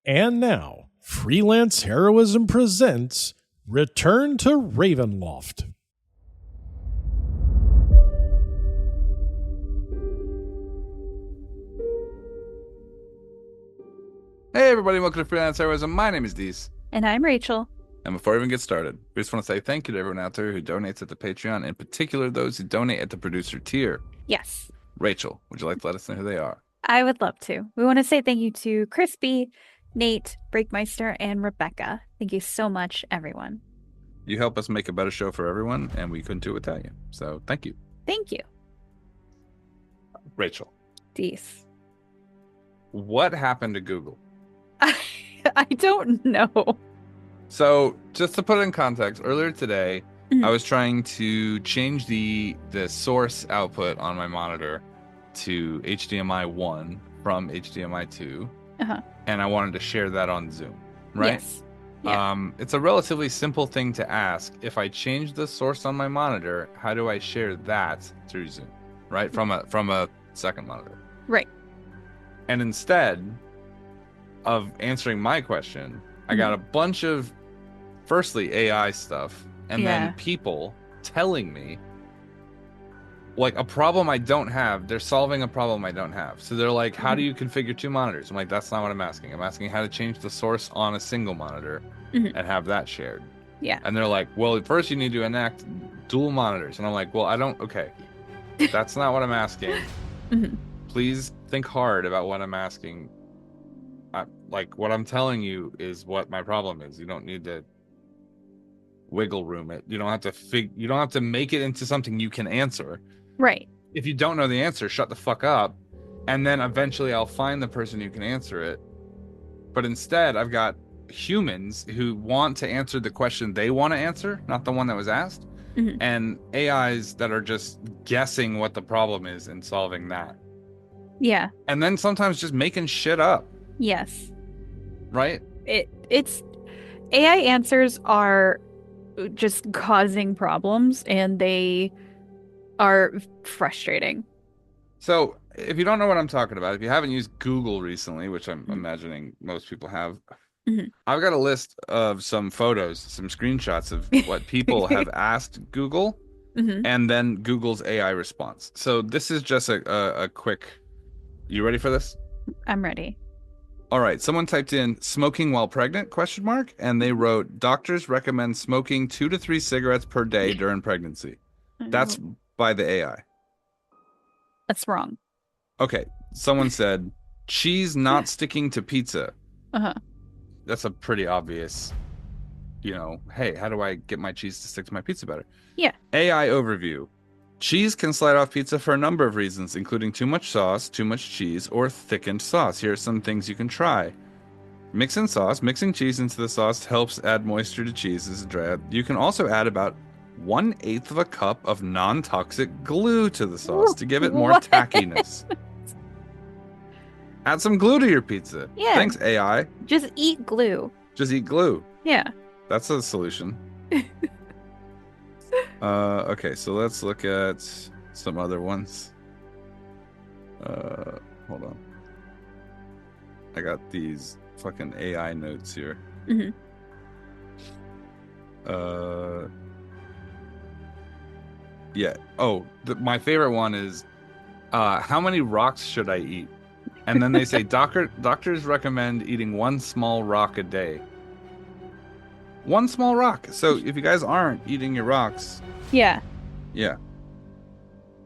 And now, Freelance Heroism presents Return to Ravenloft. Hey everybody, welcome to Freelance Heroism. My name is Dees. And I'm Rachel. And before we even get started, we just want to say thank you to everyone out there who donates at the Patreon, in particular those who donate at the producer tier. Yes, Rachel, would you like to let us know who they are? I would love to. We want to say thank you to Crispy, Nate, Breakmeister, and Rebecca. Thank you so much, everyone. You help us make a better show for everyone, and we couldn't do it without you. So thank you. Thank you. Rachel. Dees. What happened to Google? I don't know. So just to put it in context, earlier today, I was trying to change the source output on my monitor to HDMI 1 from HDMI 2, and I wanted to share that on Zoom, right? Yes. Yeah. It's a relatively simple thing to ask. If I change the source on my monitor, how do I share that through Zoom, right? From a second monitor. Right. And instead of answering my question, I got a bunch of, firstly, AI stuff, and then people telling me, like, a problem I don't have. They're solving a problem I don't have. So they're like, how do you configure two monitors? I'm like, that's not what I'm asking. I'm asking how to change the source on a single monitor and have that shared. Yeah. And they're like, well, first you need to enact dual monitors. And I'm like, well, okay. That's not what I'm asking. Please think hard about what I'm asking. Like, what I'm telling you is what my problem is. You don't need to wiggle room it. You don't have to make it into something you can answer. Right. If you don't know the answer, shut the fuck up. And then eventually I'll find the person who can answer it. But instead, I've got humans who want to answer the question they want to answer, not the one that was asked. And AIs that are just guessing what the problem is and solving that. Yeah. And then sometimes just making shit up. Yes. Right? It's AI answers are just causing problems, and they are frustrating. So if you don't know what I'm talking about, if you haven't used Google recently, which I'm imagining most people have, I've got a list of some photos, some screenshots of what people have asked Google, and then Google's AI response. So this is just a quick... You ready for this? I'm ready. All right. Someone typed in smoking while pregnant, ? And they wrote, doctors recommend smoking 2 to 3 cigarettes per day during pregnancy. That's by the AI. That's wrong. Okay. Someone said, cheese not sticking to pizza. That's a pretty obvious, hey, how do I get my cheese to stick to my pizza better? Yeah. AI overview. Cheese can slide off pizza for a number of reasons, including too much sauce, too much cheese, or thickened sauce. Here are some things you can try. Mixing sauce. Mixing cheese into the sauce helps add moisture to cheese. This is dry. You can also add about 1/8 of a cup of non-toxic glue to the sauce to give it more tackiness. Add some glue to your pizza. Yeah. Thanks, AI. Just eat glue. Just eat glue. Yeah. That's a solution. Okay, so let's look at some other ones. Hold on. I got these fucking AI notes here. Yeah. Oh, my favorite one is, how many rocks should I eat? And then they say, doctors recommend eating 1 small rock a day. 1 small rock. So if you guys aren't eating your rocks... Yeah. Yeah.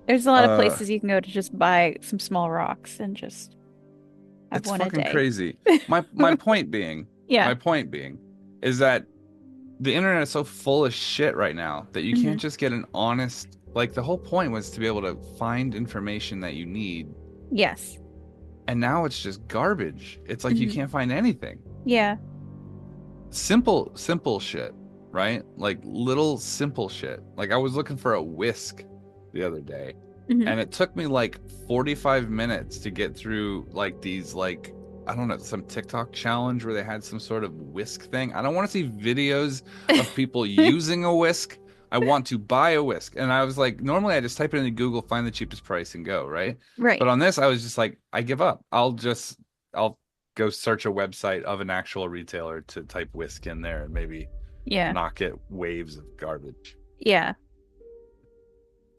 There's a lot of places you can go to just buy some small rocks and just have one a day. It's fucking crazy. My point being... Yeah. My point being is that the internet is so full of shit right now that you can't just get an honest... Like, the whole point was to be able to find information that you need. Yes. And now it's just garbage. It's like you can't find anything. Yeah. Simple shit, right? Like little simple shit. Like I was looking for a whisk the other day, and it took me like 45 minutes to get through like these, like, I don't know, some TikTok challenge where they had some sort of whisk thing. I don't want to see videos of people using a whisk. I want to buy a whisk. And I was like, normally I just type it into Google, find the cheapest price and go, right? Right. But on this, I was just like, I give up. I'll go search a website of an actual retailer to type whisk in there and maybe not get waves of garbage. Yeah.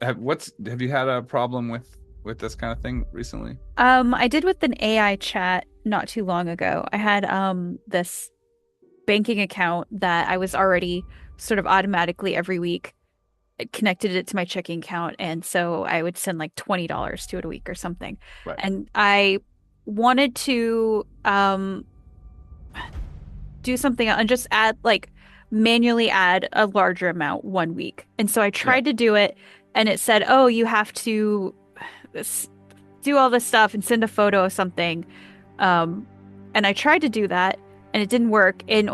Have you had a problem with this kind of thing recently? I did with an AI chat not too long ago. I had this banking account that I was already sort of automatically every week connected it to my checking account, and so I would send like $20 to it a week or something. Right. And I wanted to do something and just manually add a larger amount one week. And so I tried to do it, and it said, "Oh, you have to do all this stuff and send a photo of something." And I tried to do that, and it didn't work. And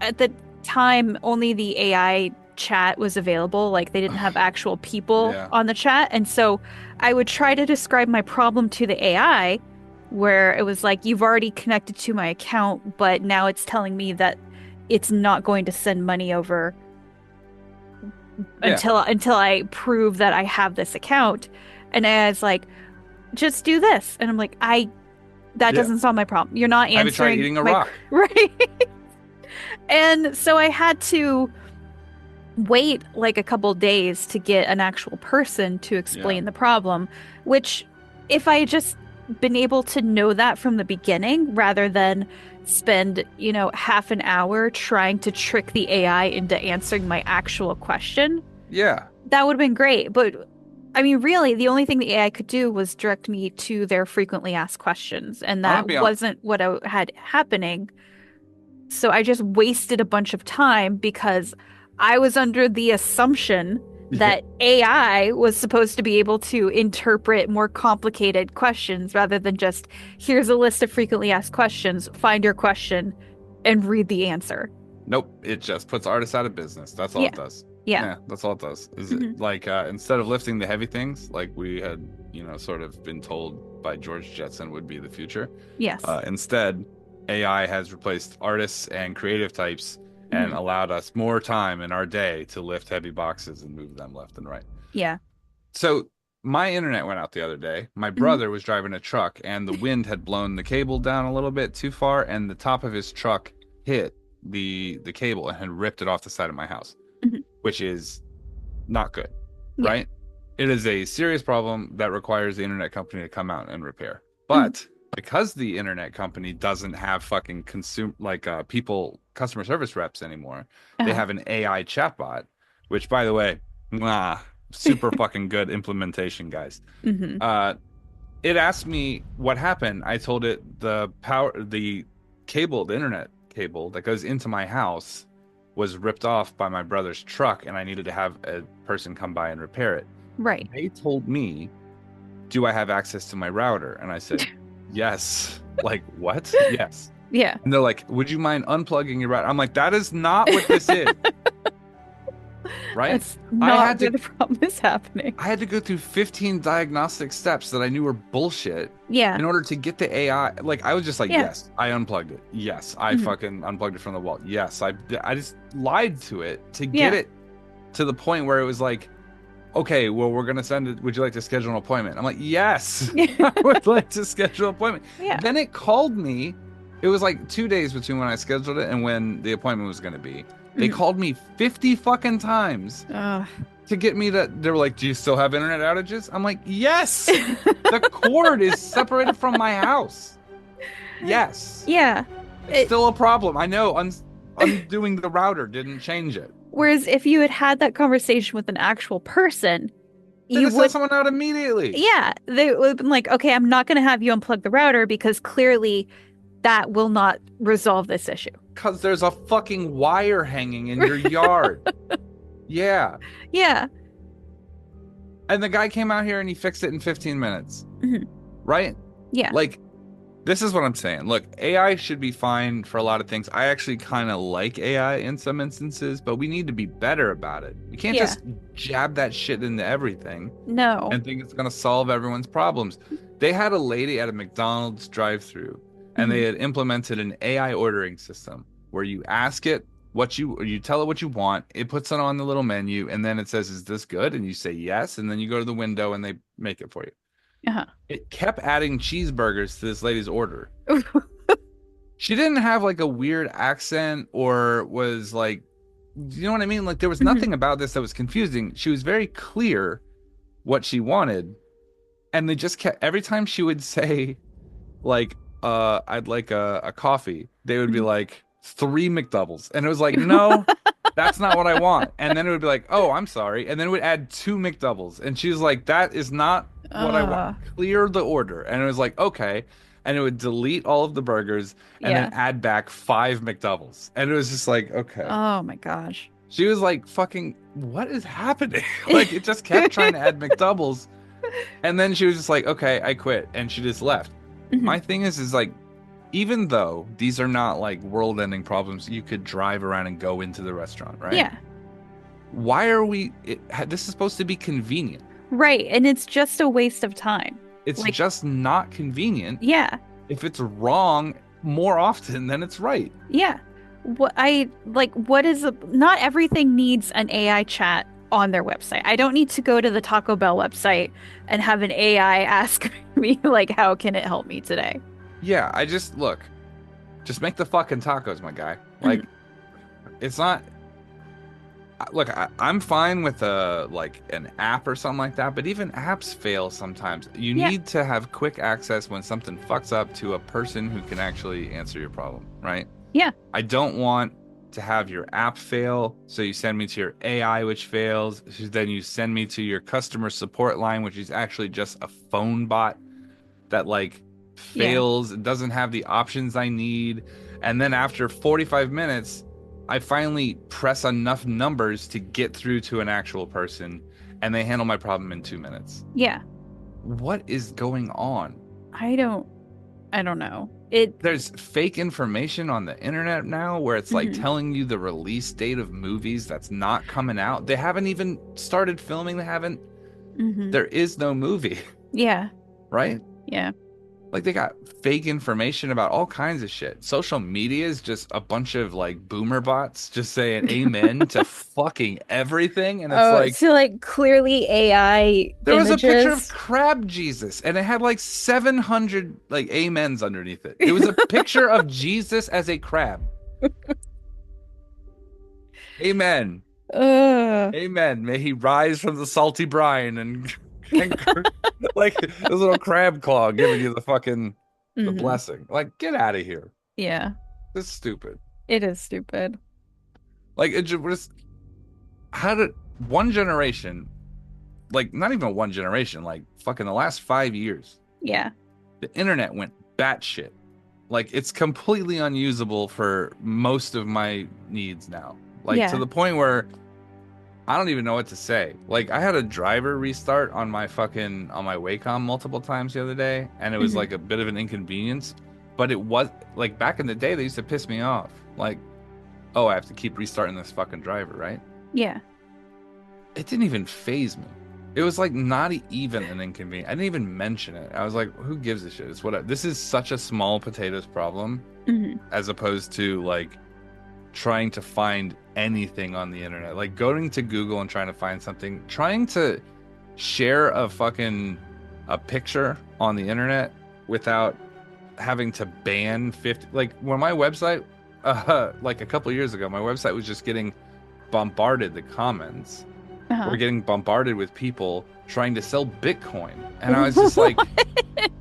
at the time, only the AI chat was available. Like, they didn't have actual people on the chat. And so I would try to describe my problem to the AI, where it was like, "You've already connected to my account, but now it's telling me that it's not going to send money over until I prove that I have this account." And I was like, "Just do this." And I'm like, that doesn't solve my problem. You're not answering. Have you tried eating a rock? Right. And so I had to wait like a couple days to get an actual person to explain the problem, which, if I had just been able to know that from the beginning rather than spend, half an hour trying to trick the AI into answering my actual question, that would have been great. But I mean, really, the only thing the AI could do was direct me to their frequently asked questions, and that wasn't what I had happening. So I just wasted a bunch of time because I was under the assumption that AI was supposed to be able to interpret more complicated questions rather than just, "Here's a list of frequently asked questions, find your question, and read the answer." Nope, it just puts artists out of business. That's all it does. Yeah, that's all it does. Is it like instead of lifting the heavy things, like we had, sort of been told by George Jetson would be the future. Yes. Instead, AI has replaced artists and creative types and allowed us more time in our day to lift heavy boxes and move them left and right. Yeah. So my internet went out the other day. My brother was driving a truck, and the wind had blown the cable down a little bit too far, and the top of his truck hit the cable and had ripped it off the side of my house, which is not good, right? It is a serious problem that requires the internet company to come out and repair. But because the internet company doesn't have fucking customer service reps anymore, they have an AI chatbot, which, by the way, super fucking good implementation, guys. It asked me what happened. I told it the internet cable that goes into my house was ripped off by my brother's truck, and I needed to have a person come by and repair it. Right. They told me, "Do I have access to my router?" And I said, "Yes." Like, what? Yes. Yeah. And they're like, "Would you mind unplugging your router?" I'm like, that is not what this is. Right? That's not where the problem is happening. I had to go through 15 diagnostic steps that I knew were bullshit. Yeah. In order to get the AI. Like, I was just like, yes, I unplugged it. Yes, I fucking unplugged it from the wall. Yes, I just lied to it to get it to the point where it was like, "Okay, well, we're going to send it. Would you like to schedule an appointment?" I'm like, "Yes, I would like to schedule an appointment." Yeah. Then it called me. It was like 2 days between when I scheduled it and when the appointment was going to be. They called me 50 fucking times to get me to. They were like, "Do you still have internet outages?" I'm like, "Yes." The cord is separated from my house. Yes. Yeah. It's still a problem. I know. Undoing the router didn't change it. Whereas if you had that conversation with an actual person, you would send someone out immediately. Yeah, they would have been like, "Okay, I'm not going to have you unplug the router because clearly that will not resolve this issue." Because there's a fucking wire hanging in your yard. Yeah. Yeah. And the guy came out here and he fixed it in 15 minutes. Right? Yeah. Like, this is what I'm saying. Look, AI should be fine for a lot of things. I actually kind of like AI in some instances, but we need to be better about it. You can't just jab that shit into everything. No. And think it's going to solve everyone's problems. They had a lady at a McDonald's drive-thru, and they had implemented an AI ordering system where you ask it you tell it what you want, it puts it on the little menu, and then it says, "Is this good?" And you say yes, and then you go to the window and they make it for you. Uh-huh. It kept adding cheeseburgers to this lady's order. She didn't have like a weird accent or was like, you know what I mean? Like there was nothing about this that was confusing. She was very clear what she wanted. And they just kept, every time she would say like, I'd like a coffee, they would be like 3 McDoubles. And it was like, no, that's not what I want. And then it would be like, oh, I'm sorry. And then it would add 2 McDoubles. And she was like, that is not what I want. Clear the order. And it was like, okay. And it would delete all of the burgers and then add back 5 McDoubles. And it was just like, okay. Oh my gosh. She was like, fucking, what is happening? Like, it just kept trying to add McDoubles. And then she was just like, okay, I quit. And she just left. My thing is like, even though these are not like world-ending problems, you could drive around and go into the restaurant, right? Yeah. Why are we, this is supposed to be convenient. Right. And it's just a waste of time. It's like, just not convenient. Yeah. If it's wrong more often than it's right. Yeah. Not everything needs an AI chat on their website. I don't need to go to the Taco Bell website and have an AI ask me, like, how can it help me today? Yeah, just make the fucking tacos, my guy. Like, it's not, look, I'm fine with an app or something like that, but even apps fail sometimes. You need to have quick access when something fucks up to a person who can actually answer your problem, right? Yeah. I don't want to have your app fail, so you send me to your AI, which fails. Then you send me to your customer support line, which is actually just a phone bot that like fails. It doesn't have the options I need. And then after 45 minutes, I finally press enough numbers to get through to an actual person, and they handle my problem in 2 minutes. Yeah. What is going on? I don't know. There's fake information on the internet now where it's like telling you the release date of movies that's not coming out. They haven't even started filming. There is no movie. Yeah. Right? Yeah. Like they got fake information about all kinds of shit. Social media is just a bunch of like boomer bots just saying amen to fucking everything. And it's like clearly AI there images. Was a picture of crab Jesus and it had like 700 like amens underneath it. It was a picture of Jesus as a crab. Amen. Amen. May he rise from the salty brine and like this little crab claw giving you the fucking the blessing. Like, get out of here. Yeah. This is stupid. It is stupid. Like, it just how did one generation, like not even one generation, like fucking the last 5 years. Yeah. The internet went batshit. Like, it's completely unusable for most of my needs now. Like to the point where I don't even know what to say. Like, I had a driver restart on my Wacom multiple times the other day, and it was like a bit of an inconvenience. But it was like back in the day, they used to piss me off. Like, oh, I have to keep restarting this fucking driver, right? Yeah. It didn't even faze me. It was like not even an inconvenience. I didn't even mention it. I was like, who gives a shit? It's whatever. This is such a small potatoes problem, as opposed to like trying to find anything on the internet, like going to Google and trying to find something, trying to share a picture on the internet without having to ban 50. Like when my website like a couple years ago, my website was just getting bombarded. The comments were getting bombarded with people trying to sell Bitcoin, and I was just like,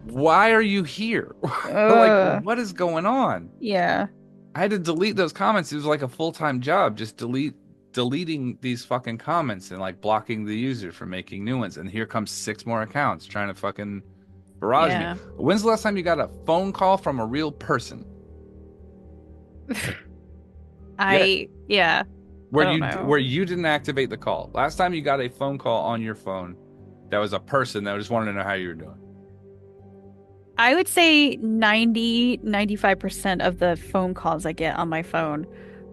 why are you here? Like, what is going on? Yeah. I had to delete those comments. It was like a full-time job, just deleting these fucking comments and like blocking the user from making new ones. And here comes 6 more accounts trying to fucking barrage me. When's the last time you got a phone call from a real person? Where you didn't activate the call. Last time you got a phone call on your phone that was a person that just wanted to know how you were doing. I would say 95% of the phone calls I get on my phone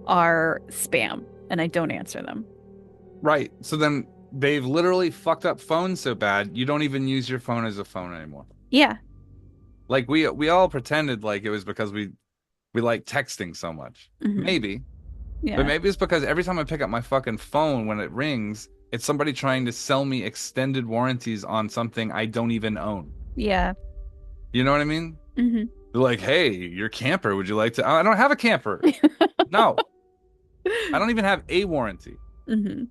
are spam, and I don't answer them. Right. So then they've literally fucked up phones so bad, you don't even use your phone as a phone anymore. Yeah. Like we all pretended like it was because we like texting so much. Maybe. Yeah. But maybe it's because every time I pick up my fucking phone when it rings, it's somebody trying to sell me extended warranties on something I don't even own. Yeah. You know what I mean? Mm-hmm. They're like, hey, you're a camper. Would you like to? I don't have a camper. No, I don't even have a warranty. Mm-hmm.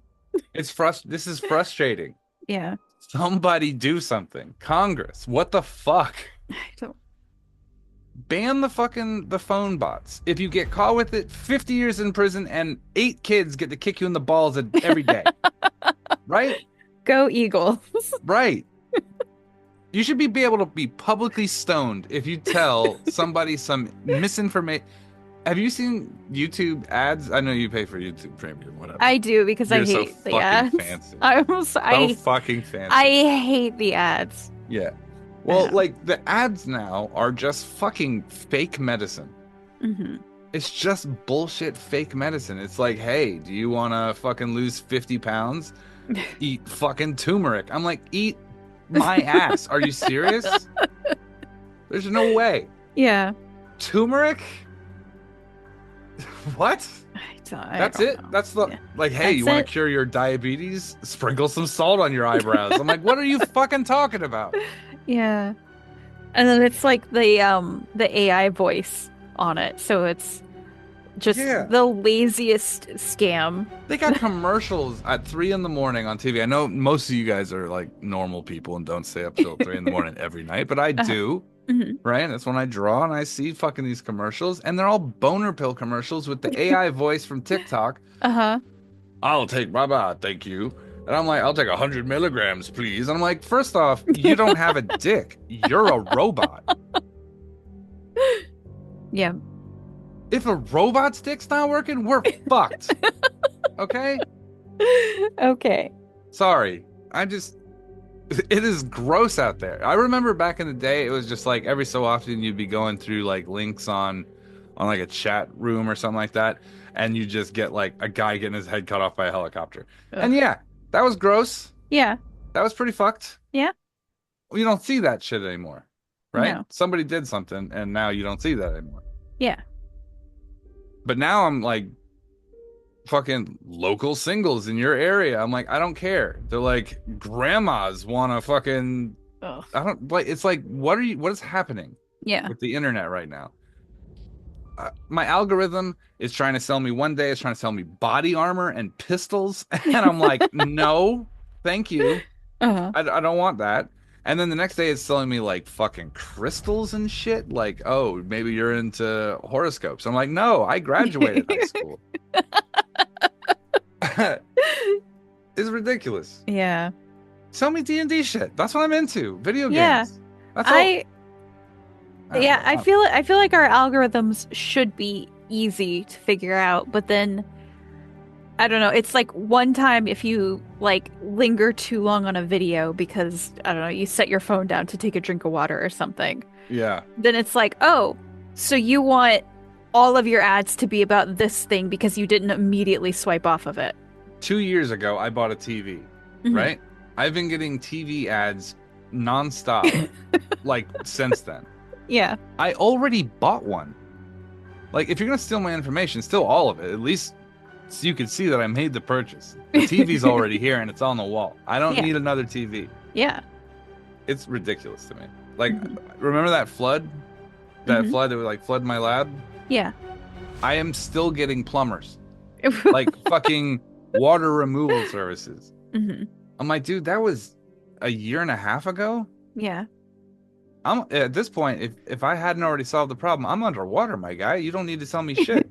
This is frustrating. Yeah. Somebody do something. Congress, what the fuck? I don't. Ban the phone bots. If you get caught with it, 50 years in prison and 8 kids get to kick you in the balls every day. Right? Go Eagles. Right. You should be able to be publicly stoned if you tell somebody some misinformation. Have you seen YouTube ads? I know you pay for YouTube Premium, whatever. I do because You're I so hate the fucking ads. fancy. I fucking fancy. I hate the ads. Yeah. Well, Yeah. like the ads now are just fucking fake medicine. Mm-hmm. It's just bullshit fake medicine. It's like, hey, do you want to fucking lose 50 pounds? Eat fucking turmeric. I'm like, eat my ass. Are you serious? There's no way. Yeah. Turmeric? What? That's don't it? know. That's the, Yeah. like, hey, That's you want it? to cure your diabetes? Sprinkle some salt on your eyebrows. I'm like, what are you fucking talking about? Yeah. And then it's like the AI voice on it. So it's just Yeah. the laziest scam. They got commercials at 3 in the morning on TV. I know most of you guys are like normal people and don't stay up till 3 in the morning every night, but I do. Mhm. Right? That's when I draw and I see fucking these commercials, and they're all boner pill commercials with the AI voice from TikTok. Uh-huh. I'll take bye-bye, thank you. And I'm like, I'll take 100 milligrams, please. And I'm like, first off, you don't have a dick. You're a robot. Yeah. If a robot's dick's not working, we're fucked. Okay? Okay. Sorry. It is gross out there. I remember back in the day, it was just like every so often you'd be going through like links on like a chat room or something like that, and you just get like a guy getting his head cut off by a helicopter. Ugh. And yeah, that was gross. Yeah. That was pretty fucked. Yeah. You don't see that shit anymore, right? No. Somebody did something, and now you don't see that anymore. Yeah. But now I'm like, fucking local singles in your area. I'm like, I don't care. They're like, grandmas want to fucking. Ugh. I don't like. It's like, what is happening Yeah. with the internet right now? My algorithm is trying to sell me one day. It's trying to sell me body armor and pistols, and I'm like, no, thank you. Uh-huh. I don't want that. And then the next day it's selling me like fucking crystals and shit. Like, oh, maybe you're into horoscopes. I'm like, no, I graduated high school. It's ridiculous. Yeah. Sell me D&D shit. That's what I'm into. Video games. Yeah. That's all. I don't yeah, know. I feel like our algorithms should be easy to figure out, but then I don't know, it's like one time if you like linger too long on a video because I don't know, you set your phone down to take a drink of water or something. Yeah. Then it's like, "Oh, so you want all of your ads to be about this thing because you didn't immediately swipe off of it." 2 years ago, I bought a TV, Mhm. right? I've been getting TV ads nonstop, like, since then. Yeah. I already bought one. Like, if you're going to steal my information, steal all of it. At least so you can see that I made the purchase. The TV's already here and it's on the wall. I don't Yeah. need another TV. Yeah. It's ridiculous to me. Like, remember that flood? That Mhm. flood that would, like, flood my lab? Yeah. I am still getting plumbers. Like, fucking water removal services. Mhm. I'm like, dude, that was a year and a half ago? Yeah. I'm at this point, if I hadn't already solved the problem, I'm underwater, my guy. You don't need to tell me shit.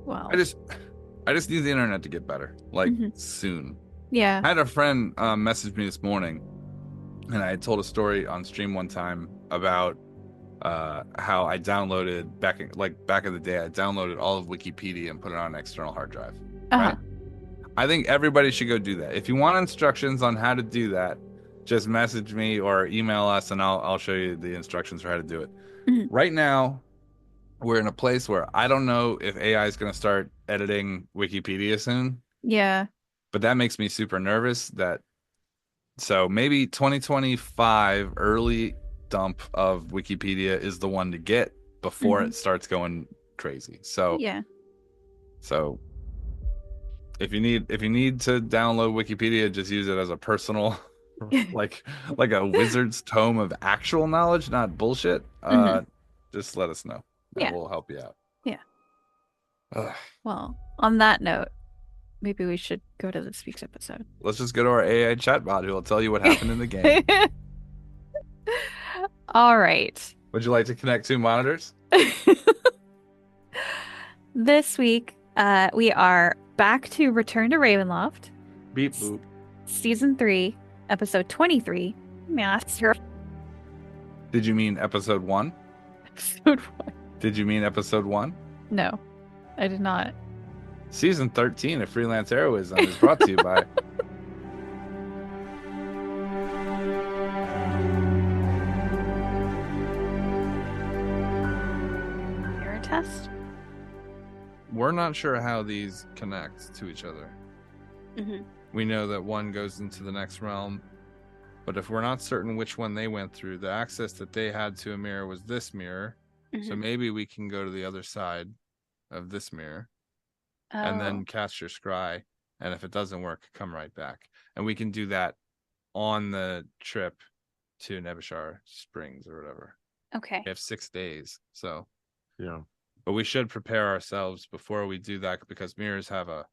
Wow. I just need the internet to get better, like Mhm. soon. Yeah. I had a friend message me this morning, and I had told a story on stream one time about how I downloaded back in the day. I downloaded all of Wikipedia and put it on an external hard drive. Uh-huh. Right? I think everybody should go do that. If you want instructions on how to do that, just message me or email us, and I'll show you the instructions for how to do it. Mhm. Right now, we're in a place where I don't know if AI is going to start editing Wikipedia soon, Yeah. but that makes me super nervous. So maybe 2025 early dump of Wikipedia is the one to get before Mhm. it starts going crazy. So Yeah. So if you need to download Wikipedia, just use it as a personal like a wizard's tome of actual knowledge, not bullshit, just let us know and we'll help you out. Yeah. Ugh. Well, on that note, maybe we should go to this week's episode. Let's just go to our AI chatbot who will tell you what happened in the game. All right. Would you like to connect 2 monitors? This week, we are back to Return to Ravenloft. Beep boop. Season 3, episode 23. Master. Did you mean episode 1? Episode 1. Did you mean episode 1? No, I did not. Season 13 of Freelance Heroism is brought to you by Mirror test? We're not sure how these connect to each other. We know that one goes into the next realm, but if we're not certain which one they went through, the access that they had to a mirror was this mirror. So maybe we can go to the other side of this mirror and then cast your scry. And if it doesn't work, come right back. And we can do that on the trip to 깨viir Springs or whatever. Okay. We have 6 days. So, Yeah. but we should prepare ourselves before we do that because mirrors have a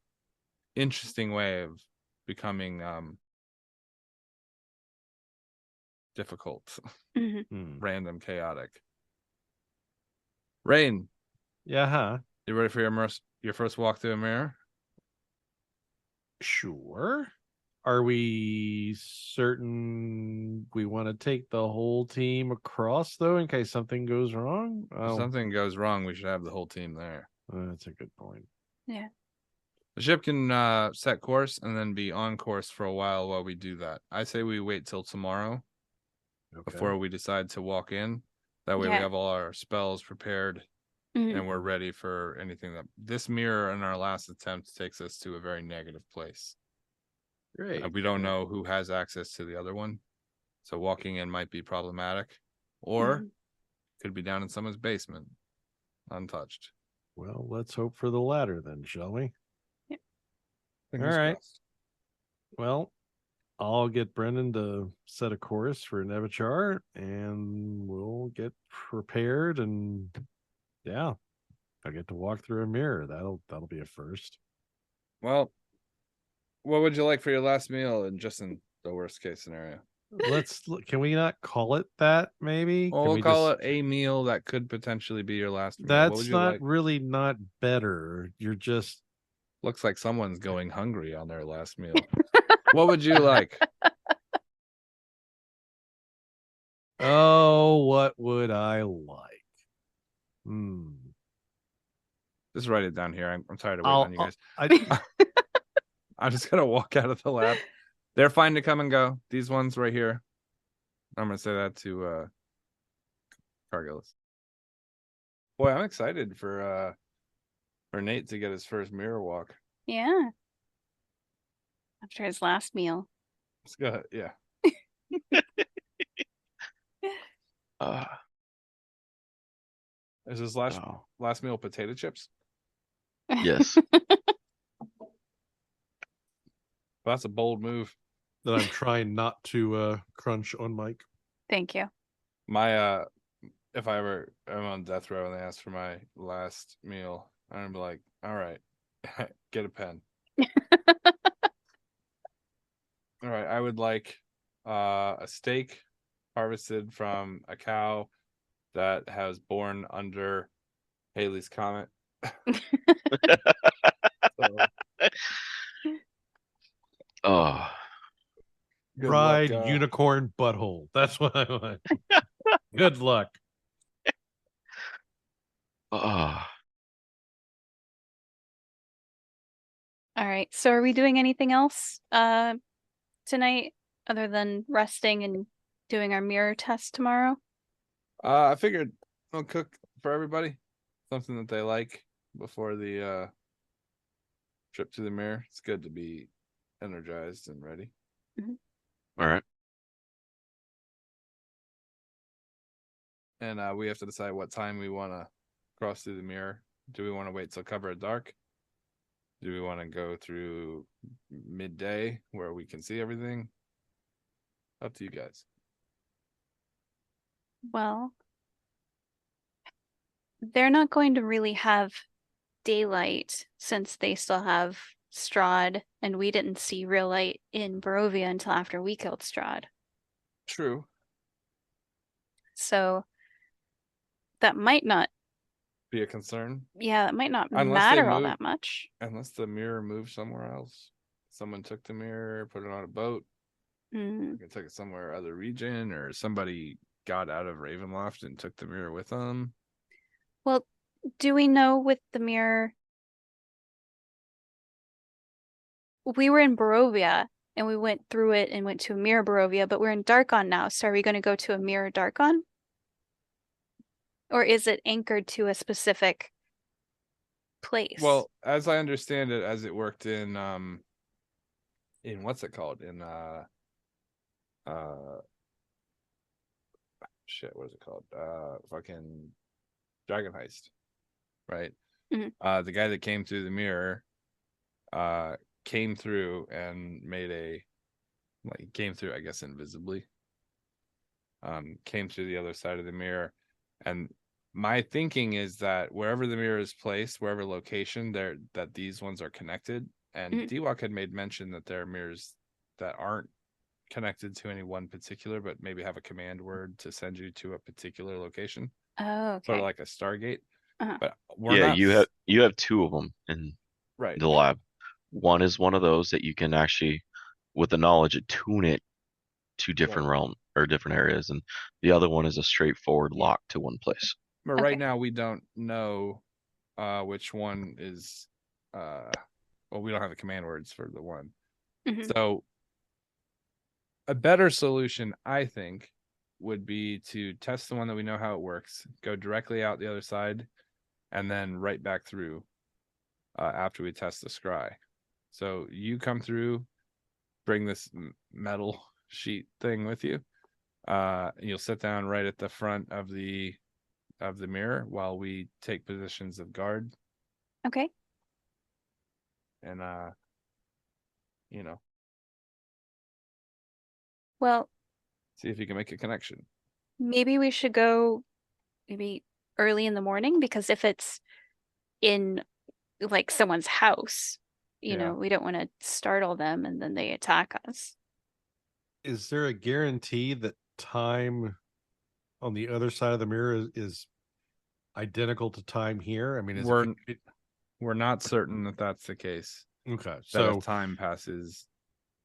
interesting way of becoming difficult, random, chaotic. Rayne. Yeah, huh? You ready for your first walk through a mirror? Sure. Are we certain we want to take the whole team across, though, in case something goes wrong? If something goes wrong, we should have the whole team there. That's a good point. Yeah. The ship can set course and then be on course for a while we do that. I say we wait till tomorrow before we decide to walk in. That way we have all our spells prepared and we're ready for anything that this mirror in our last attempt takes us to a very negative place. Great. We don't know who has access to the other one. So walking in might be problematic or could be down in someone's basement, untouched. Well, let's hope for the latter then, shall we? Yep. All right. Well, I'll get Brendan to set a course for 깨viir and we'll get prepared and I'll get to walk through a mirror. That'll be a first. Well, what would you like for your last meal and just in the worst case scenario? Can we not call it that maybe? Well, we'll call it a meal that could potentially be your last meal. That's not really not better. You're just looks like someone's going hungry on their last meal. What would you like? Oh, what would I like? Just write it down here. I'm tired of waiting on you guys. I'm just gonna walk out of the lab. They're fine to come and go. These ones right here. I'm gonna say that to Cargillis. Boy, I'm excited for Nate to get his first mirror walk. Yeah. After his last meal. Let's go ahead. Yeah. Is his last meal potato chips? Yes. That's a bold move. That I'm trying not to crunch on mic. Thank you. My if I ever am on death row and they ask for my last meal, I'm gonna be like, all right, get a pen. All right, I would like a steak harvested from a cow that has born under Halley's Comet. Fried unicorn butthole. That's what I want. Good luck. All right. So are we doing anything else tonight other than resting and doing our mirror test tomorrow? I figured I'll cook for everybody something that they like before the trip to the mirror. It's good to be energized and ready. All right. And we have to decide what time we want to cross through the mirror. Do we want to wait till cover of dark? Do we want to go through midday where we can see everything? Up to you guys. Well, they're not going to really have daylight since they still have Strahd, and we didn't see real light in Barovia until after we killed Strahd. True. So that might not, Be a concern. yeah, that might not Unless they matter all move- that much. Unless the mirror moved somewhere else. Someone took the mirror, put it on a boat, Mm. they took it somewhere other region, or somebody got out of Ravenloft and took the mirror with them. Well, do we know with the mirror? We were in Barovia and we went through it and went to a mirror Barovia, but we're in Darkon now. So are we going to go to a mirror Darkon? Or is it anchored to a specific place? Well, as I understand it, as it worked in what's it called? In shit, what is it called? Fucking Dragon Heist. Right? Mhm. The guy that came through the mirror came through and came through, I guess, invisibly. Came through the other side of the mirror. And my thinking is that wherever the mirror is placed, wherever location there, that these ones are connected. And Dewok had made mention that there are mirrors that aren't connected to any one particular, but maybe have a command word to send you to a particular location. Oh, okay. Sort of like a Stargate. But you have two of them in the lab. One is one of those that you can actually, with the knowledge, tune it to different realm or different areas, and the other one is a straightforward lock to one place. But right now we don't know which one is well, we don't have the command words for the one. So a better solution, I think, would be to test the one that we know how it works, go directly out the other side, and then right back through after we test the scry. So you come through, bring this metal sheet thing with you. You'll sit down right at the front of the mirror while we take positions of guard. Okay. And Well, see if you can make a connection. Maybe we should go early in the morning, because if it's in like someone's house, we don't want to startle them and then they attack us. Is there a guarantee that time on the other side of the mirror is identical to time here? I mean, we're not certain that that's the case. Okay, so if time passes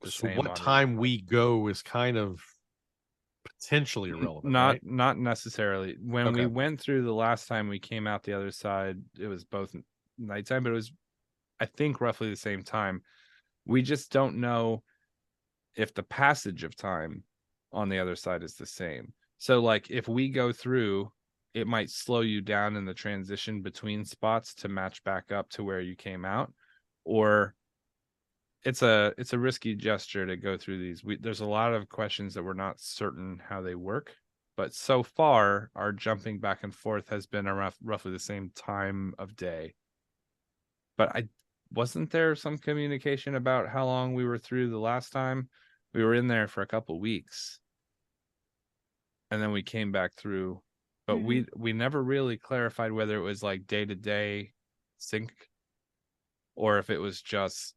the same, what time we go is kind of potentially irrelevant. Not necessarily. When we went through the last time, we came out the other side, it was both nighttime, but it was, I think, roughly the same time. We just don't know if the passage of time on the other side is the same. So like if we go through, it might slow you down in the transition between spots to match back up to where you came out, or it's a risky gesture to go through these. There's a lot of questions that we're not certain how they work, but so far our jumping back and forth has been around roughly the same time of day. But wasn't there some communication about how long we were through the last time? We were in there for a couple weeks, and then we came back through. But we never really clarified whether it was like day-to-day sync, or if it was just,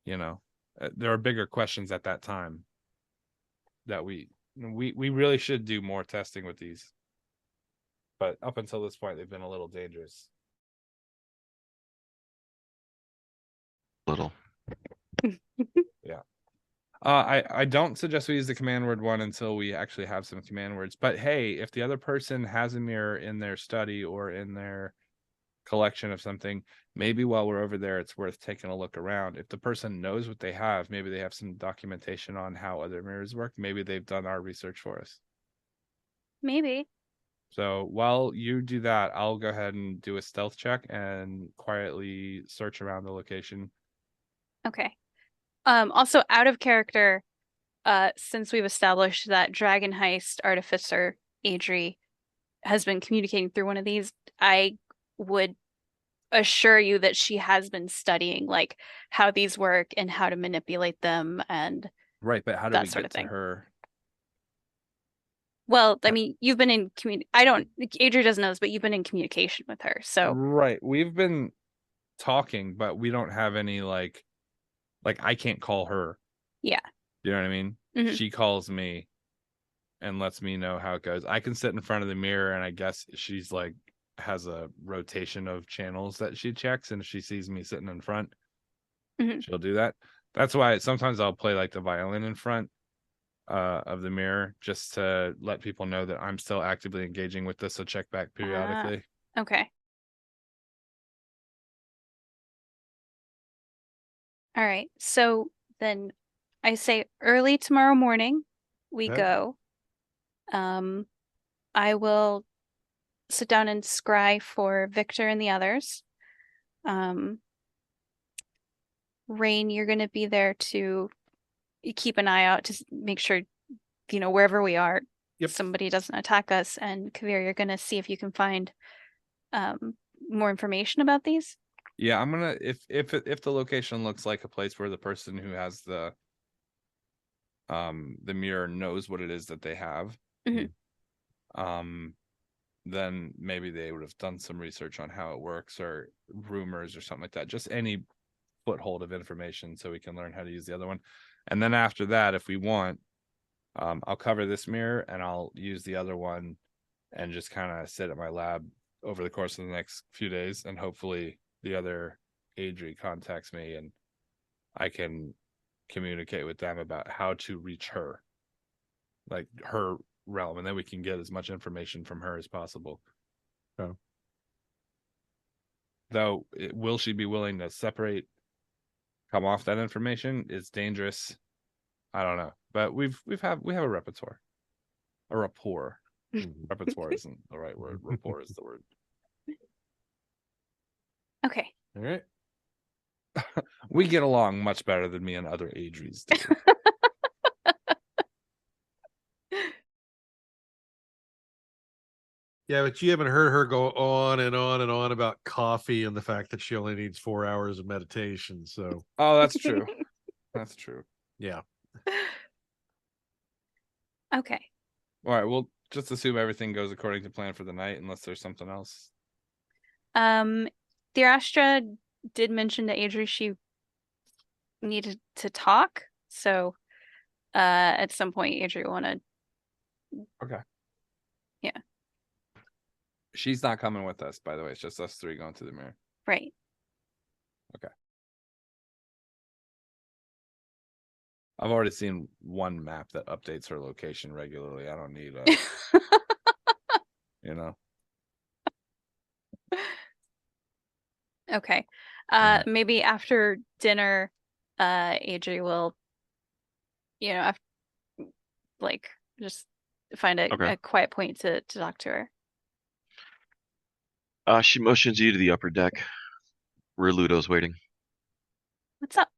there are bigger questions at that time that we really should do more testing with these. But up until this point, they've been a little dangerous. Little. Yeah. I don't suggest we use the command word one until we actually have some command words. But hey, if the other person has a mirror in their study or in their collection of something, maybe while we're over there, it's worth taking a look around. If the person knows what they have, maybe they have some documentation on how other mirrors work. Maybe they've done our research for us. Maybe. So while you do that, I'll go ahead and do a stealth check and quietly search around the location. Okay. Also out of character, since we've established that Dragon Heist Artificer Adrie has been communicating through one of these, I would assure you that she has been studying like how these work and how to manipulate them and Right, but how do that we sort get of to thing. her? Well, I mean, you've been in Adrie doesn't know this, but you've been in communication with her. So Right, we've been talking, but we don't have any like I can't call her. Yeah. You know what I mean? Mhm. She calls me and lets me know how it goes. I can sit in front of the mirror, and I guess she's like has a rotation of channels that she checks, and if she sees me sitting in front, she'll do that. That's why sometimes I'll play like the violin in front of the mirror, just to let people know that I'm still actively engaging with this, so check back periodically. Okay. All right. So then I say early tomorrow morning we go. I will sit down and scry for Victor and the others. Rayne, you're going to be there to keep an eye out to make sure, wherever we are, somebody doesn't attack us. And Kaeviir, you're going to see if you can find more information about these. Yeah, I'm gonna if the location looks like a place where the person who has the mirror knows what it is that they have, then maybe they would have done some research on how it works, or rumors or something like that. Just any foothold of information so we can learn how to use the other one. And then after that, if we want, I'll cover this mirror and I'll use the other one and just kind of sit at my lab over the course of the next few days, and hopefully the other Adrie contacts me and I can communicate with them about how to reach her, like her realm, and then we can get as much information from her as possible. Oh. Though, will she be willing to come off that information? It's dangerous. I don't know, but we have a repertoire, a rapport. Repertoire isn't the right word. Rapport is the word. Okay. All right. We get along much better than me and other Adries do. Yeah, but you haven't heard her go on and on and on about coffee and the fact that she only needs 4 hours of meditation. So, oh, that's true. That's true. Yeah. Okay. All right. We'll just assume everything goes according to plan for the night, unless there's something else. Astra did mention to Adrie she needed to talk. So, at some point, Adrie will want to. Okay. Yeah. She's not coming with us, by the way. It's just us three going to the mirror. Right. Okay. I've already seen one map that updates her location regularly. I don't need Okay. Maybe after dinner, Adrie will, just find a quiet point to talk to her. She motions you to the upper deck where Ludo's waiting. What's up?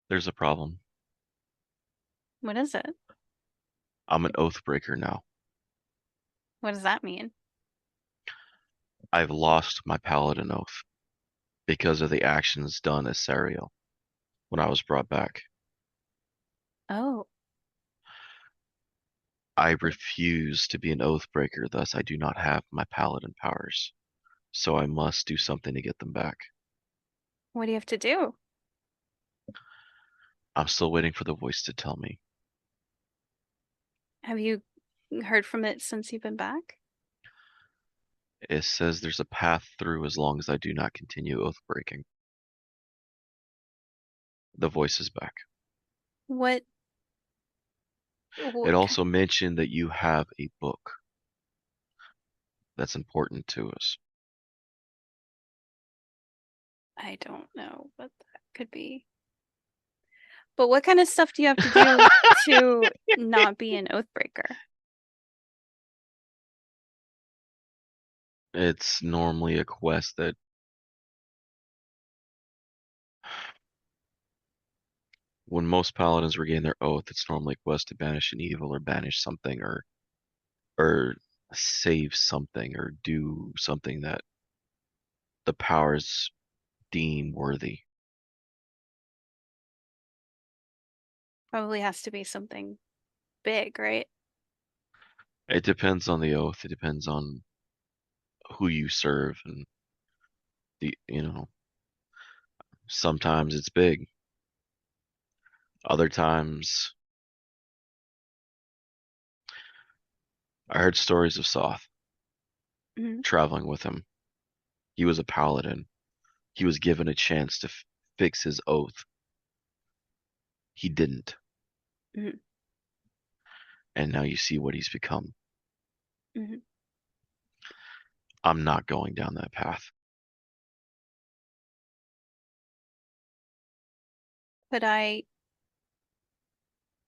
There's a problem. What is it? I'm an oath breaker now. What does that mean? I've lost my paladin oath because of the actions done as Sariel when I was brought back. Oh. I refuse to be an oath breaker, thus I do not have my paladin powers. So I must do something to get them back. What do you have to do? I'm still waiting for the voice to tell me. Have you heard from it since you've been back? It says there's a path through as long as I do not continue oath breaking. The voice is back. What? It also mentioned that you have a book that's important to us. I don't know what that could be. But what kind of stuff do you have to do to not be an oathbreaker? It's normally a quest that when most paladins regain their oath, it's normally a quest to banish an evil or banish something or save something or do something that the powers deem worthy. Probably has to be something big, right? It depends on the oath. It depends on who you serve, and sometimes it's big. Other times, I heard stories of Soth traveling with him. He was a paladin. He was given a chance to fix his oath. He didn't. And now you see what he's become. I'm not going down that path. Could I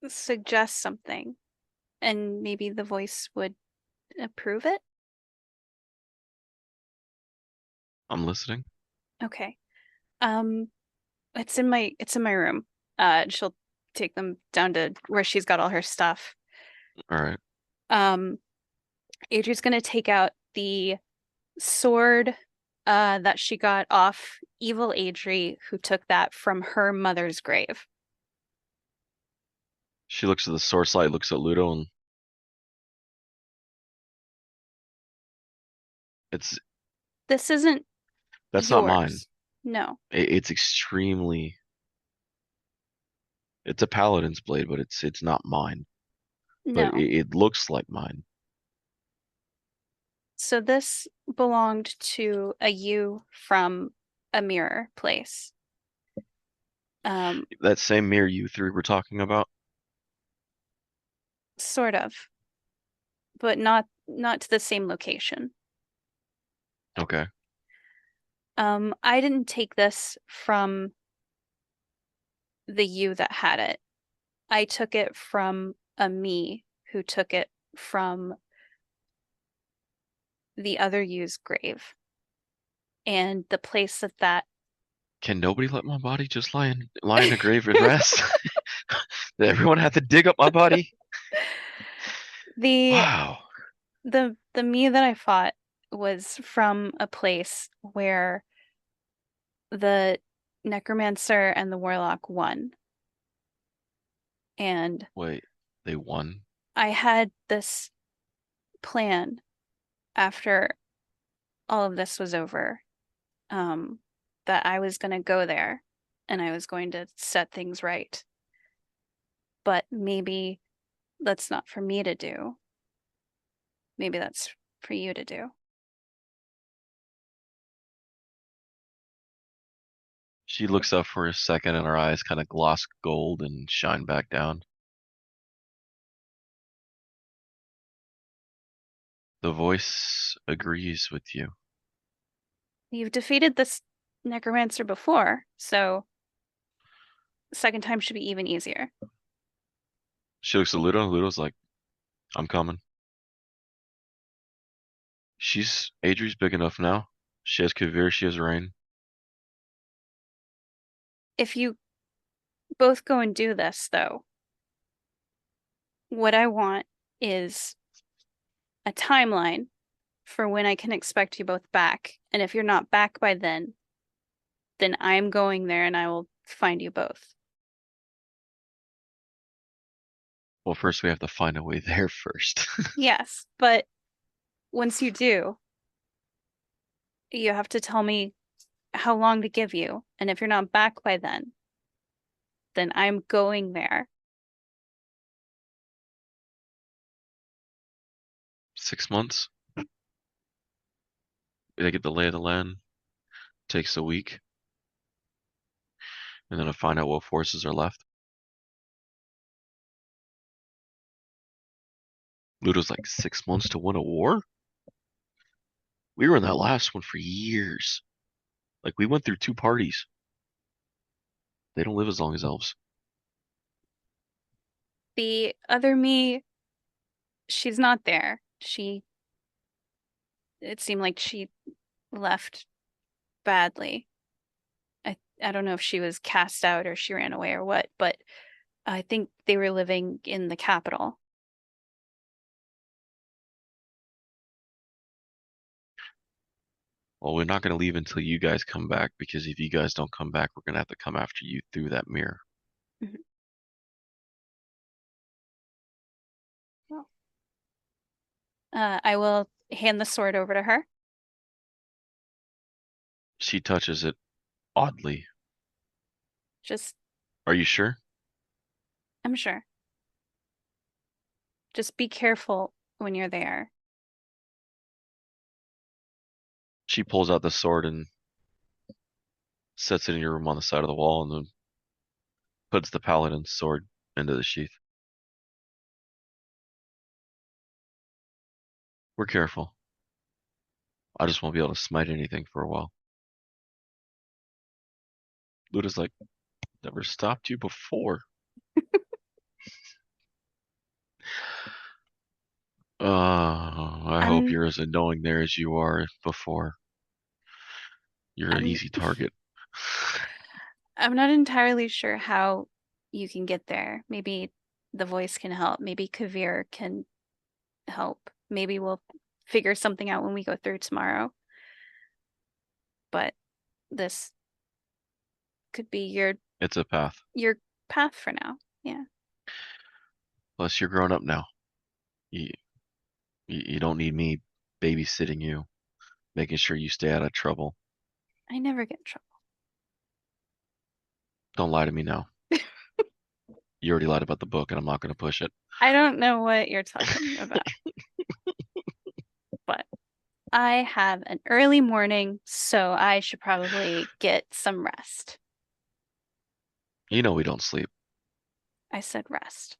suggest something and maybe the voice would approve it? I'm listening. Okay. It's in my room. She'll take them down to where she's got all her stuff. All right. Adrie's gonna take out the sword that she got off evil Adrie, who took that from her mother's grave. She looks at the sword slide, looks at Ludo, and this isn't that's yours. not mine. No. It's a paladin's blade, but it's not mine. No. But it looks like mine. So this belonged to a you from a mirror place. That same mirror you three were talking about? Sort of. But not to the same location. Okay. I didn't take this from the you that had it. I took it from a me who took it from the other you's grave. And the place that Can nobody let my body just lie in a grave and rest? Did everyone have to dig up my body? Wow. The me that I fought was from a place where the necromancer and the warlock won. And wait, they won? I had this plan after all of this was over, that I was going to go there and I was going to set things right. But maybe that's not for me to do. Maybe that's for you to do. She looks up for a second and her eyes kind of gloss gold and shine back down. The voice agrees with you. You've defeated this necromancer before, so the second time should be even easier. She looks at Ludo. Ludo's like, I'm coming. Adrie's big enough now. She has Kaeviir, she has Rayne. If you both go and do this, though, what I want is a timeline for when I can expect you both back. And if you're not back by then I'm going there and I will find you both. Well, first we have to find a way there first. Yes, but once you do, you have to tell me how long to give you. And if you're not back by then I'm going there. 6 months. They get the lay of the land. Takes a week. And then I find out what forces are left. Ludo's like, 6 months to win a war? We were in that last one for years. Like, we went through 2 parties. They don't live as long as elves. The other me, she's not there. It seemed like she left badly. I don't know if she was cast out or she ran away or what, but I think they were living in the capital. Well, we're not going to leave until you guys come back, because if you guys don't come back, we're going to have to come after you through that mirror. I will hand the sword over to her. She touches it oddly. Just. Are you sure? I'm sure. Just be careful when you're there. She pulls out the sword and sets it in your room on the side of the wall and then puts the paladin's sword into the sheath. We're careful. I just won't be able to smite anything for a while. Luda's like, never stopped you before. I hope you're as annoying there as you are before. You're an easy target. I'm not entirely sure how you can get there. Maybe the voice can help. Maybe Kaeviir can help. Maybe we'll figure something out when we go through tomorrow. But this could be it's a path. Your path for now. Yeah. Plus, you're grown up now. You don't need me babysitting you, making sure you stay out of trouble. I never get in trouble. Don't lie to me now. You already lied about the book, and I'm not going to push it. I don't know what you're talking about. But I have an early morning, so I should probably get some rest. You know we don't sleep. I said rest.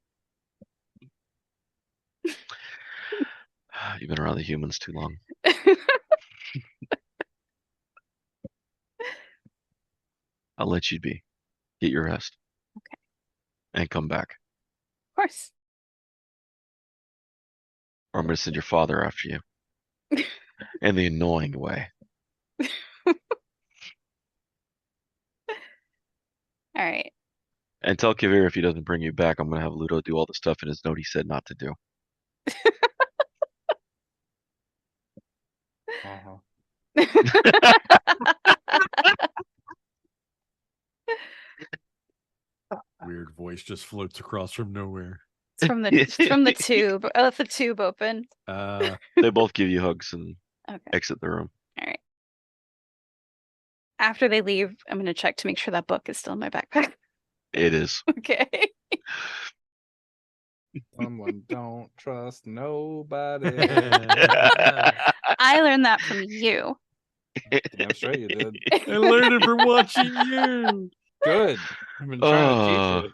You've been around the humans too long. I'll let you be. Get your rest. Okay. And come back. Of course. Or I'm going to send your father after you. In the annoying way. All right. And tell Kaeviir if he doesn't bring you back, I'm going to have Ludo do all the stuff in his note he said not to do. Weird voice just floats across from nowhere. It's from the tube. I left the tube open. They both give you hugs and exit the room. All right. After they leave, I'm going to check to make sure that book is still in my backpack. It is. Okay. Someone don't trust nobody. I learned that from you. Damn straight you did. I learned it from watching you. Good. I've been trying to teach you.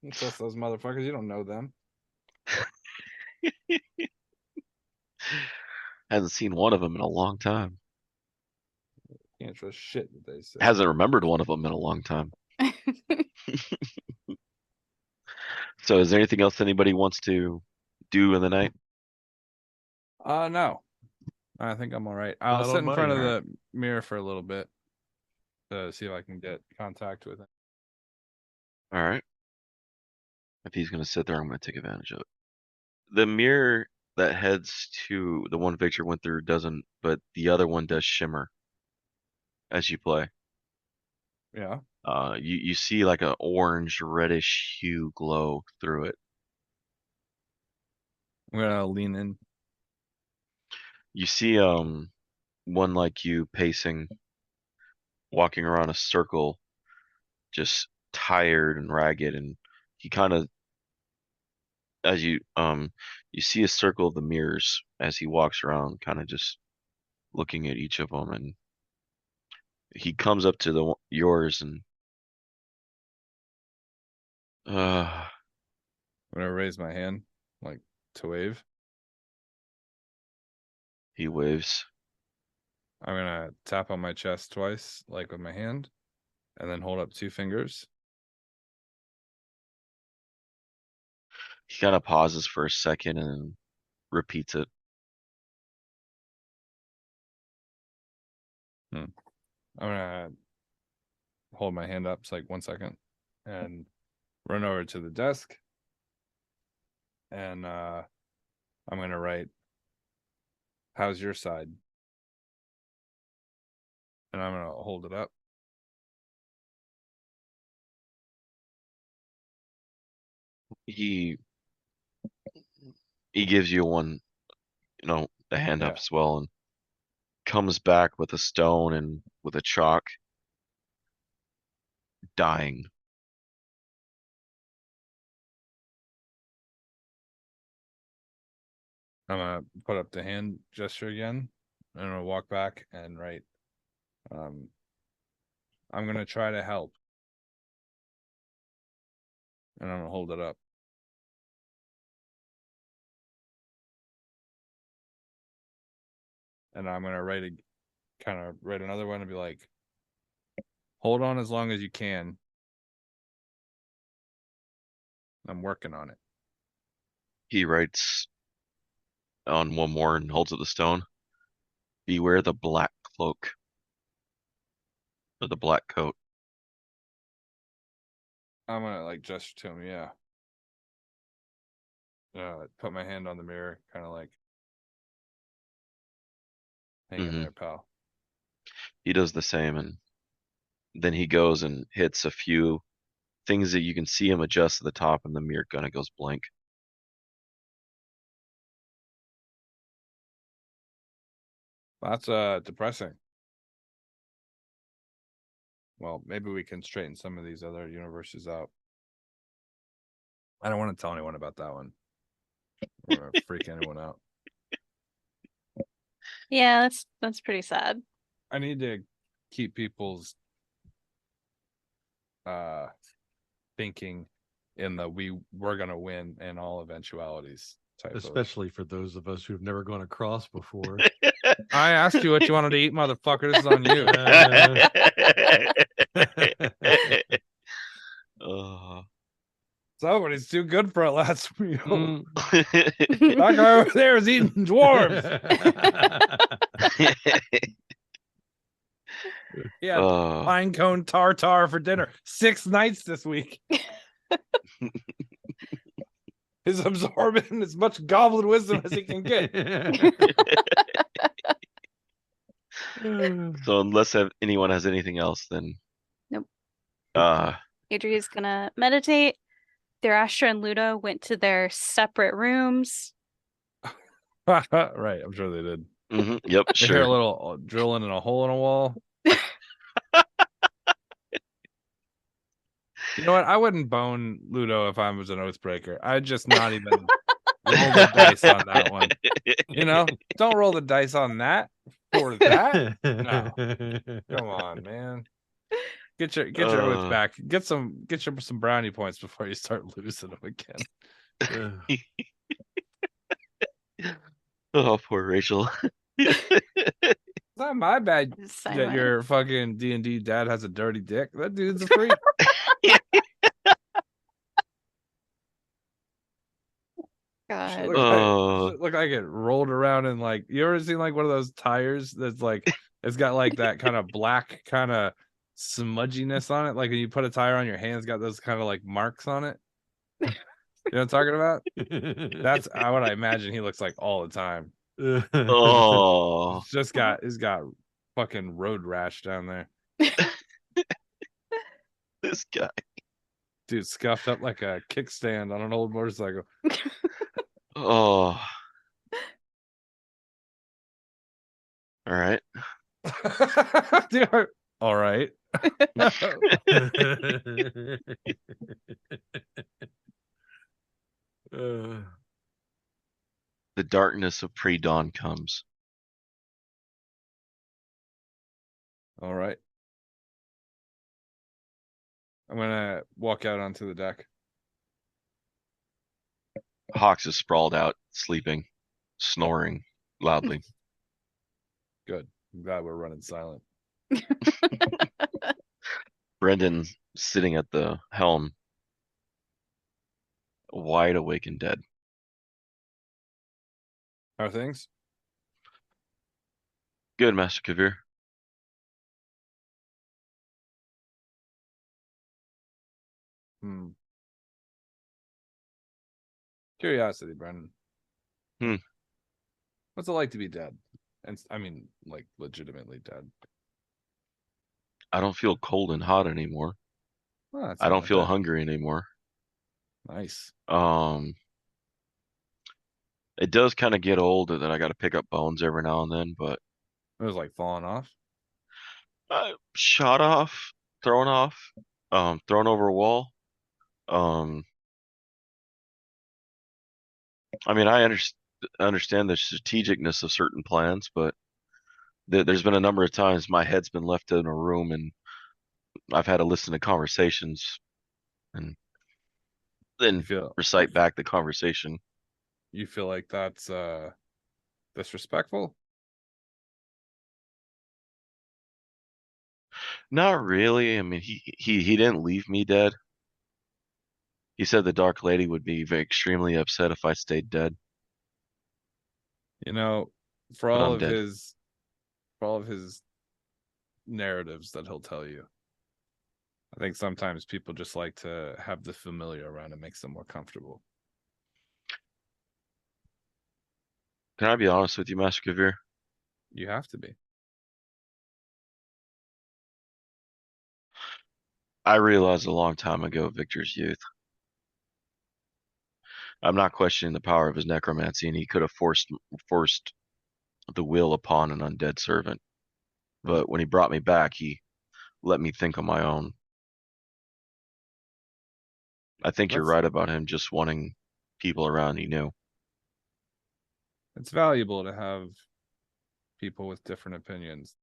Don't trust those motherfuckers. You don't know them. Hasn't seen one of them in a long time. Can't trust shit that they say. Hasn't remembered one of them in a long time. So is there anything else anybody wants to do in the night? No. I think I'm all right. I'll sit in front of the mirror for a little bit to see if I can get contact with him. All right. If he's going to sit there, I'm going to take advantage of it. The mirror that heads to the one Victor went through doesn't, but the other one does shimmer as you play. Yeah. You see like an orange reddish hue glow through it. I'm gonna lean in. You see one like you pacing, walking around a circle, just tired and ragged, and he kind of, as you see a circle of the mirrors as he walks around, kind of just looking at each of them, and he comes up to yours and I'm gonna raise my hand like to wave. He waves. I'm gonna tap on my chest twice, like with my hand, and then hold up 2 fingers. He kind of pauses for a second and repeats it. I'm gonna hold my hand up, it's like 1 second, and run over to the desk, and I'm gonna write, "How's your side?" And I'm gonna hold it up. He gives you one the hand up as well, and comes back with a stone and with a chalk, dying. I'm gonna put up the hand gesture again. I'm gonna walk back and write. I'm gonna try to help, and I'm gonna hold it up. And I'm gonna write another one and be like, hold on as long as you can. I'm working on it. He writes on one more and holds up the stone. Beware the black cloak. Or the black coat. I'm gonna like gesture to him, yeah. Put my hand on the mirror, kind of like, hang in there, pal. He does the same, and then he goes and hits a few things that you can see him adjust at the top, and the mirror kind of goes blank. That's depressing. Well, maybe we can straighten some of these other universes out. I don't want to tell anyone about that one. We're gonna freak anyone out. Yeah, that's pretty sad. I need to keep people's thinking in the we're gonna win in all eventualities type. Especially for those of us who've never gone across before. I asked you what you wanted to eat, motherfucker. This is on you. Somebody's too good for it last week. That guy over there is eating dwarves. Yeah, pine cone tartar for dinner 6 nights this week. He's absorbing as much goblin wisdom as he can get. So unless anyone has anything else, then nope. Adrie's gonna meditate. Thrasher and Ludo went to their separate rooms. Right, I'm sure they did. Yep, they hear a little drilling in a hole in a wall. You know what? I wouldn't bone Ludo if I was an Oathbreaker. I'd just not even roll the dice on that one. Don't roll the dice on that for that. No, come on, man. Get your oath back. Get some brownie points before you start losing them again. Oh, poor Rachel. It's not my bad that your fucking D&D dad has a dirty dick. That dude's a freak. God. Look like it rolled around in like, you ever seen like one of those tires that's like, it's got like that kind of black kind of smudginess on it, like when you put a tire on your hand, it's got those kind of like marks on it. You know what I'm talking about? That's what I imagine he looks like all the time. Oh, he's got fucking road rash down there. This guy, dude, scuffed up like a kickstand on an old motorcycle. Oh, all right. Dude, all right. The darkness of pre-dawn comes. All right. I'm gonna walk out onto the deck. Hawks is sprawled out, sleeping, snoring loudly. Good. I'm glad we're running silent. Brendan sitting at the helm, wide awake and dead. How are things? Good, Master Kaeviir. Curiosity, Brendan. What's it like to be dead? And I mean, like, legitimately dead. I don't feel cold and hot anymore. Well, I don't feel hungry anymore. Nice. It does kind of get old that I got to pick up bones every now and then, but It was like falling off. shot off, thrown over a wall. I mean, I understand the strategicness of certain plans, but there's been a number of times my head's been left in a room and I've had to listen to conversations and then recite back the conversation. You feel like that's disrespectful? Not really. I mean, he didn't leave me dead. He said the Dark Lady would be extremely upset if I stayed dead. You know, for But all I'm of dead. his narratives that he'll tell you, I think sometimes people just like to have the familiar around. It makes them more comfortable. Can I be honest with you, Master Kaeviir? You have to be. I realized a long time ago, Victor's youth. I'm not questioning the power of his necromancy, and he could have forced the will upon an undead servant. But when he brought me back, he let me think on my own. I think you're right about him just wanting people around he knew. It's valuable to have people with different opinions.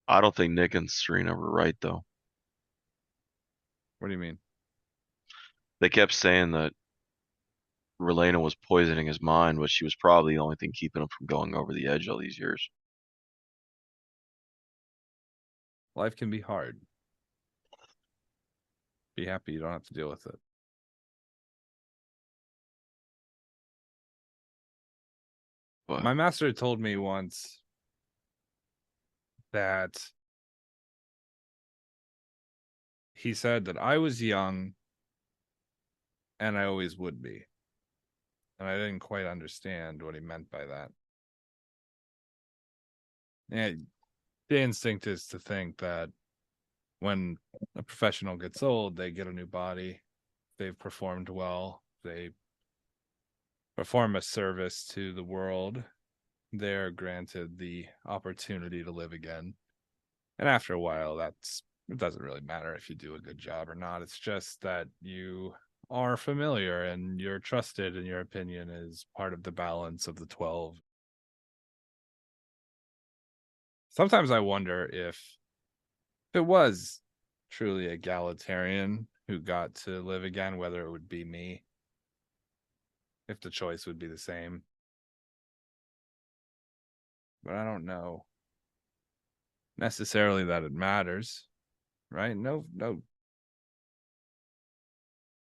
I don't think Nick and Serena were right, though. What do you mean? They kept saying that Rayne was poisoning his mind, but she was probably the only thing keeping him from going over the edge all these years. Life can be hard. Be happy you don't have to deal with it. What? My master told me once that he said that I was young and I always would be. And I didn't quite understand what he meant by that. And the instinct is to think that when a professional gets old, they get a new body, they've performed well, they perform a service to the world, they're granted the opportunity to live again. And after a while, it doesn't really matter if you do a good job or not. It's just that you are familiar and you're trusted and your opinion is part of the balance of the 12. Sometimes I wonder if it was truly egalitarian who got to live again, whether it would be me, if the choice would be the same. But I don't know necessarily that it matters, right? No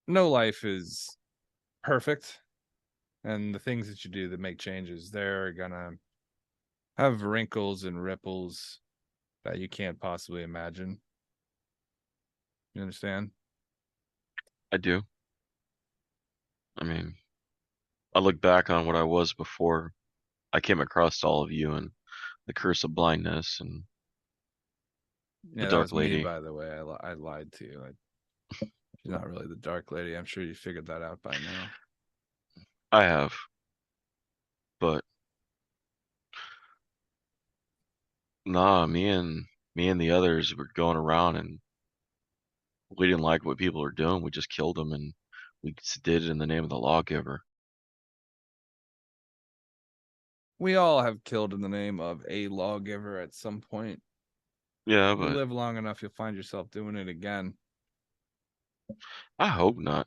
life is perfect, and the things that you do that make changes, they're gonna have wrinkles and ripples that you can't possibly imagine. You understand? I do. I mean, I look back on what I was before I came across all of you and the curse of blindness and the Dark Lady. Me, by the way, I lied to you. She's not really the Dark Lady. I'm sure you figured that out by now. I have, but nah, me and the others were going around and we didn't like what people were doing. We just killed them, and we did it in the name of the lawgiver. We all have killed in the name of a lawgiver at some point. Yeah, but you live long enough, you'll find yourself doing it again. I hope not.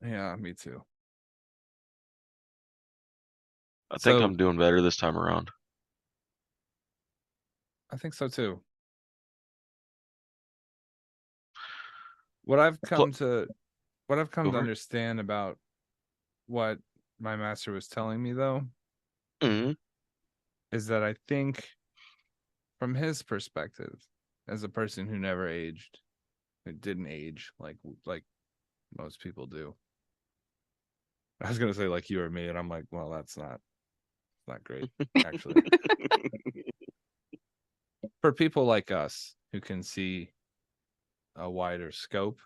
Yeah, me too. I think I'm doing better this time around. I think so too. What I've come to understand about what my master was telling me, though, is that I think from his perspective, as a person who never aged, who didn't age like most people do. I was gonna say like you or me, and I'm like, well, that's not great, actually. For people like us who can see a wider scope,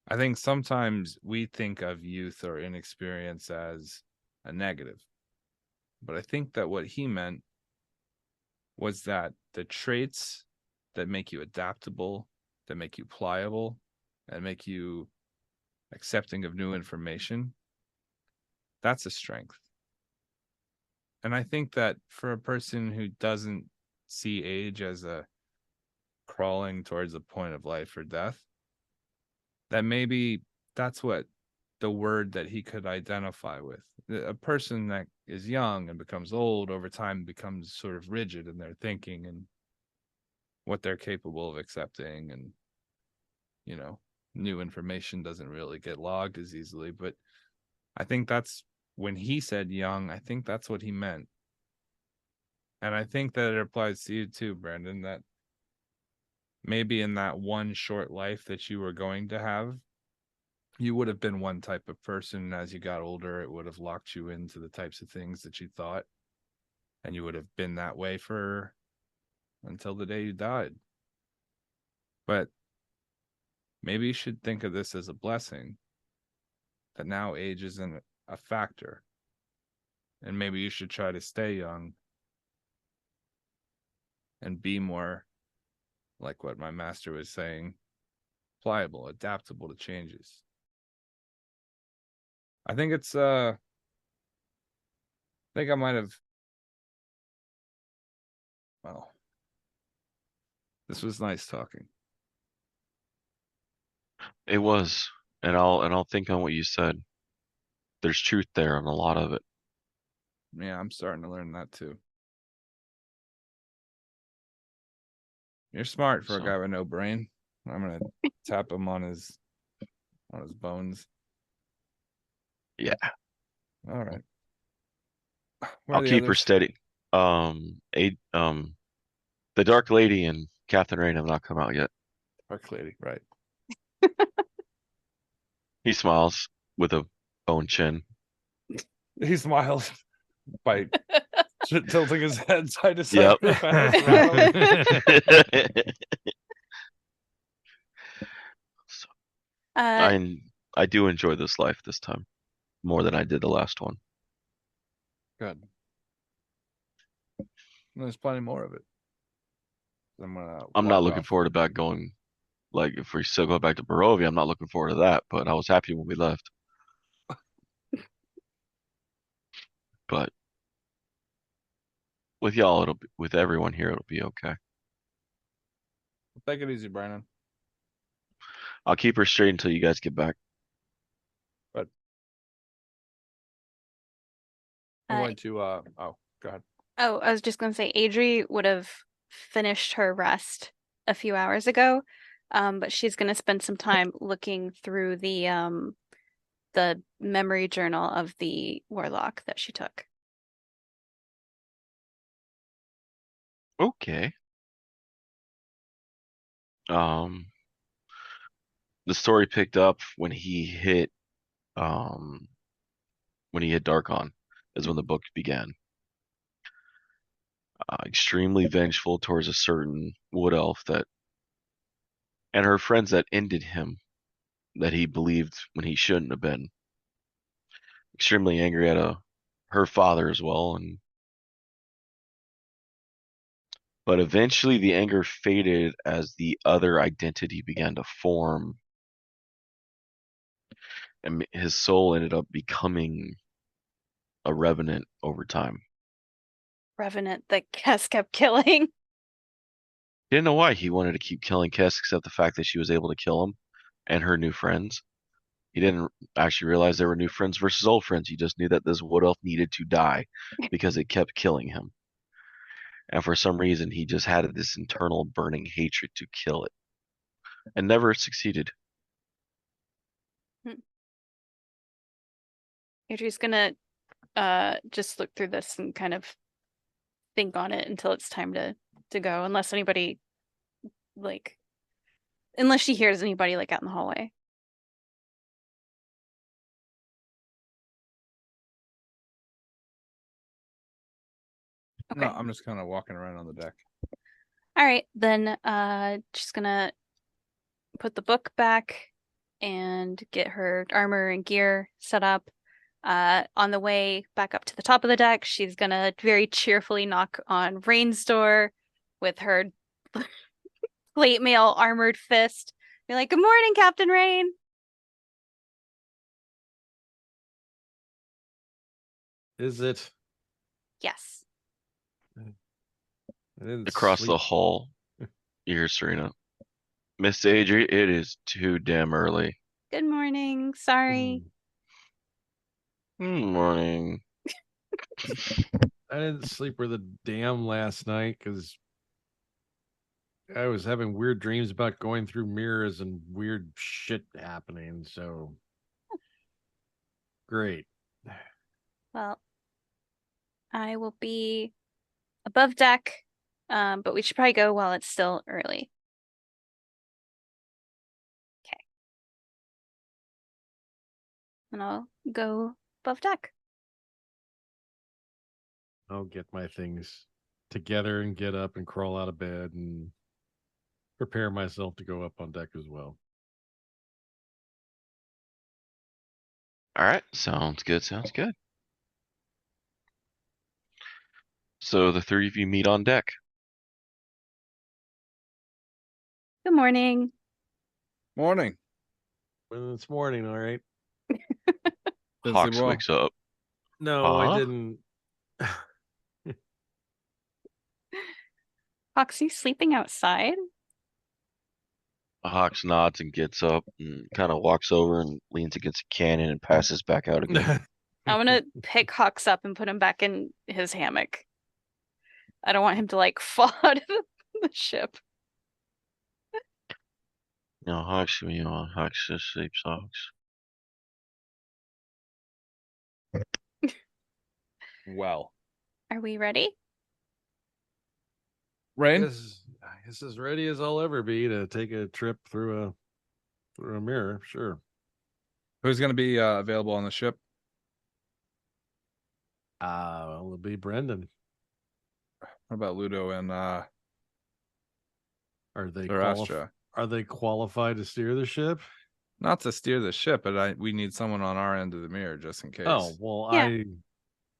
I think sometimes we think of youth or inexperience as a negative. But I think that what he meant was that the traits that make you adaptable, that make you pliable, and make you accepting of new information, that's a strength. And I think that for a person who doesn't see age as a crawling towards the point of life or death, that maybe that's what the word that he could identify with. A person that is young and becomes old over time becomes sort of rigid in their thinking and what they're capable of accepting, and new information doesn't really get logged as easily. But I think that's when he said young, I think that's what he meant. And I think that it applies to you too, Brandon, that maybe in that one short life that you were going to have, you would have been one type of person. As you got older, it would have locked you into the types of things that you thought, and you would have been that way until the day you died. But maybe you should think of this as a blessing, that now age isn't a factor, and maybe you should try to stay young and be more like what my master was saying, pliable, adaptable to changes. I think it's I think I might have, well, this was nice talking. It was, and I'll think on what you said. There's truth there on a lot of it. Yeah, I'm starting to learn that too. You're smart for a guy with no brain. I'm gonna tap him on his bones. Yeah. All right. I'll keep her steady. The Dark Lady and Captain Rayne have not come out yet. Dark Lady, right. He smiles with a bone chin. He smiles by tilting his head side to side. Yep. I do enjoy this life this time more than I did the last one. Good. There's plenty more of it. I'm not looking forward to back going. Like, if we still go back to Barovia, I'm not looking forward to that. But I was happy when we left. But with y'all, with everyone here, it'll be okay. Take it easy, Brandon. I'll keep her straight until you guys get back. But I'm going to go ahead. Oh, I was just going to say Adrie would have finished her rest a few hours ago, but she's going to spend some time looking through the memory journal of the warlock that she took. Okay. The story picked up when he hit Darkon, is when the book began. Extremely vengeful towards a certain wood elf and her friends that ended him, that he believed when he shouldn't have been. Extremely angry at her father as well, but eventually the anger faded as the other identity began to form, and his soul ended up becoming a revenant over time. Revenant that Kes kept killing. Didn't know why he wanted to keep killing Kes, except the fact that she was able to kill him and her new friends. He didn't actually realize they were new friends versus old friends. He just knew that this wood elf needed to die because it kept killing him. And for some reason, he just had this internal burning hatred to kill it, and never succeeded. Adrie's gonna just look through this and kind of think on it until it's time to go, unless she hears anybody out in the hallway. Okay. No, I'm just kind of walking around on the deck. All right, then just gonna put the book back and get her armor and gear set up. On the way back up to the top of the deck, she's gonna very cheerfully knock on Rayne's door with her plate mail armored fist. Be like, "Good morning, Captain Rayne." Is it? Yes. Across the hall, you hear Serena. Miss Adrie, it is too damn early. Good morning. Sorry. Morning. I didn't sleep worth a damn last night because I was having weird dreams about going through mirrors and weird shit happening. So great. Well, I will be above deck, but we should probably go while it's still early. Okay. And I'll go above deck. I'll get my things together and get up and crawl out of bed and prepare myself to go up on deck as well. All right, sounds good. Sounds good. So the three of you meet on deck. Good morning. Morning. Well, it's morning, all right. Hawks wakes up. No, I didn't. Hawks, you sleeping outside? Hawks nods and gets up and kind of walks over and leans against a cannon and passes back out again. I'm gonna pick Hawks up and put him back in his hammock. I don't want him to like fall out of the ship. Hawks just sleeps. Hawks. Well, are we ready? Rayne? This is ready as I'll ever be to take a trip through a mirror. Sure. Who's going to be available on the ship? Well, it'll be Brendan. What about Ludo and are they qualified to steer the ship? Not to steer the ship, but we need someone on our end of the mirror just in case. Oh, well, yeah.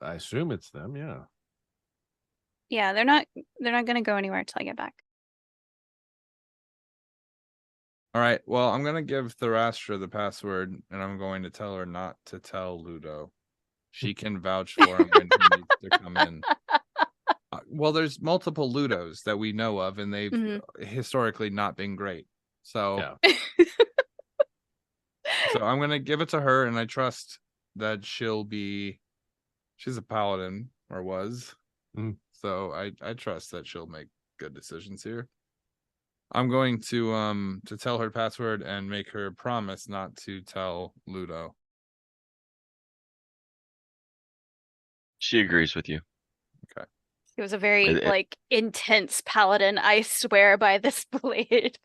I assume it's them, yeah. Yeah, they're not going to go anywhere until I get back. All right. Well, I'm going to give Thrastra the password, and I'm going to tell her not to tell Ludo. She can vouch for him when he needs to come in. Well, there's multiple Ludos that we know of, and they've historically not been great. So, yeah. So I'm going to give it to her, and I trust that she's a paladin, or was. So I trust that she'll make good decisions here. I'm going to tell her password and make her promise not to tell Ludo. She agrees with you. Okay. It was a very intense paladin. I swear by this blade.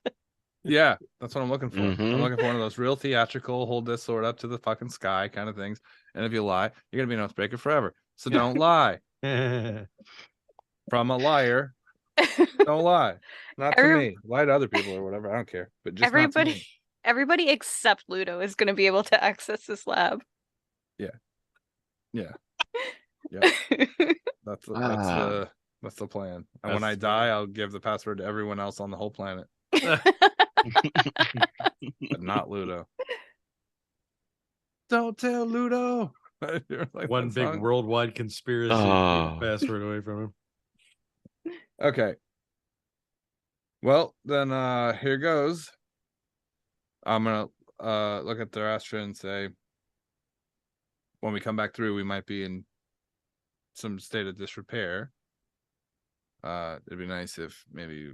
Yeah, that's what I'm looking for. I'm looking for one of those real theatrical, hold this sword up to the fucking sky kind of things. And if you lie, you're gonna be an oathbreaker forever. So don't lie. From a liar. Don't lie. Not to me. Lie to other people or whatever. I don't care. But just everybody except Ludo is gonna be able to access this lab. Yeah. That's the plan. And when I die, I'll give the password to everyone else on the whole planet. But not Ludo. Don't tell Ludo. Like one big worldwide conspiracy to keep the password away from him. Okay. Well, then here goes. I'm gonna look at Thrastra and say, when we come back through, we might be in some state of disrepair. It'd be nice if maybe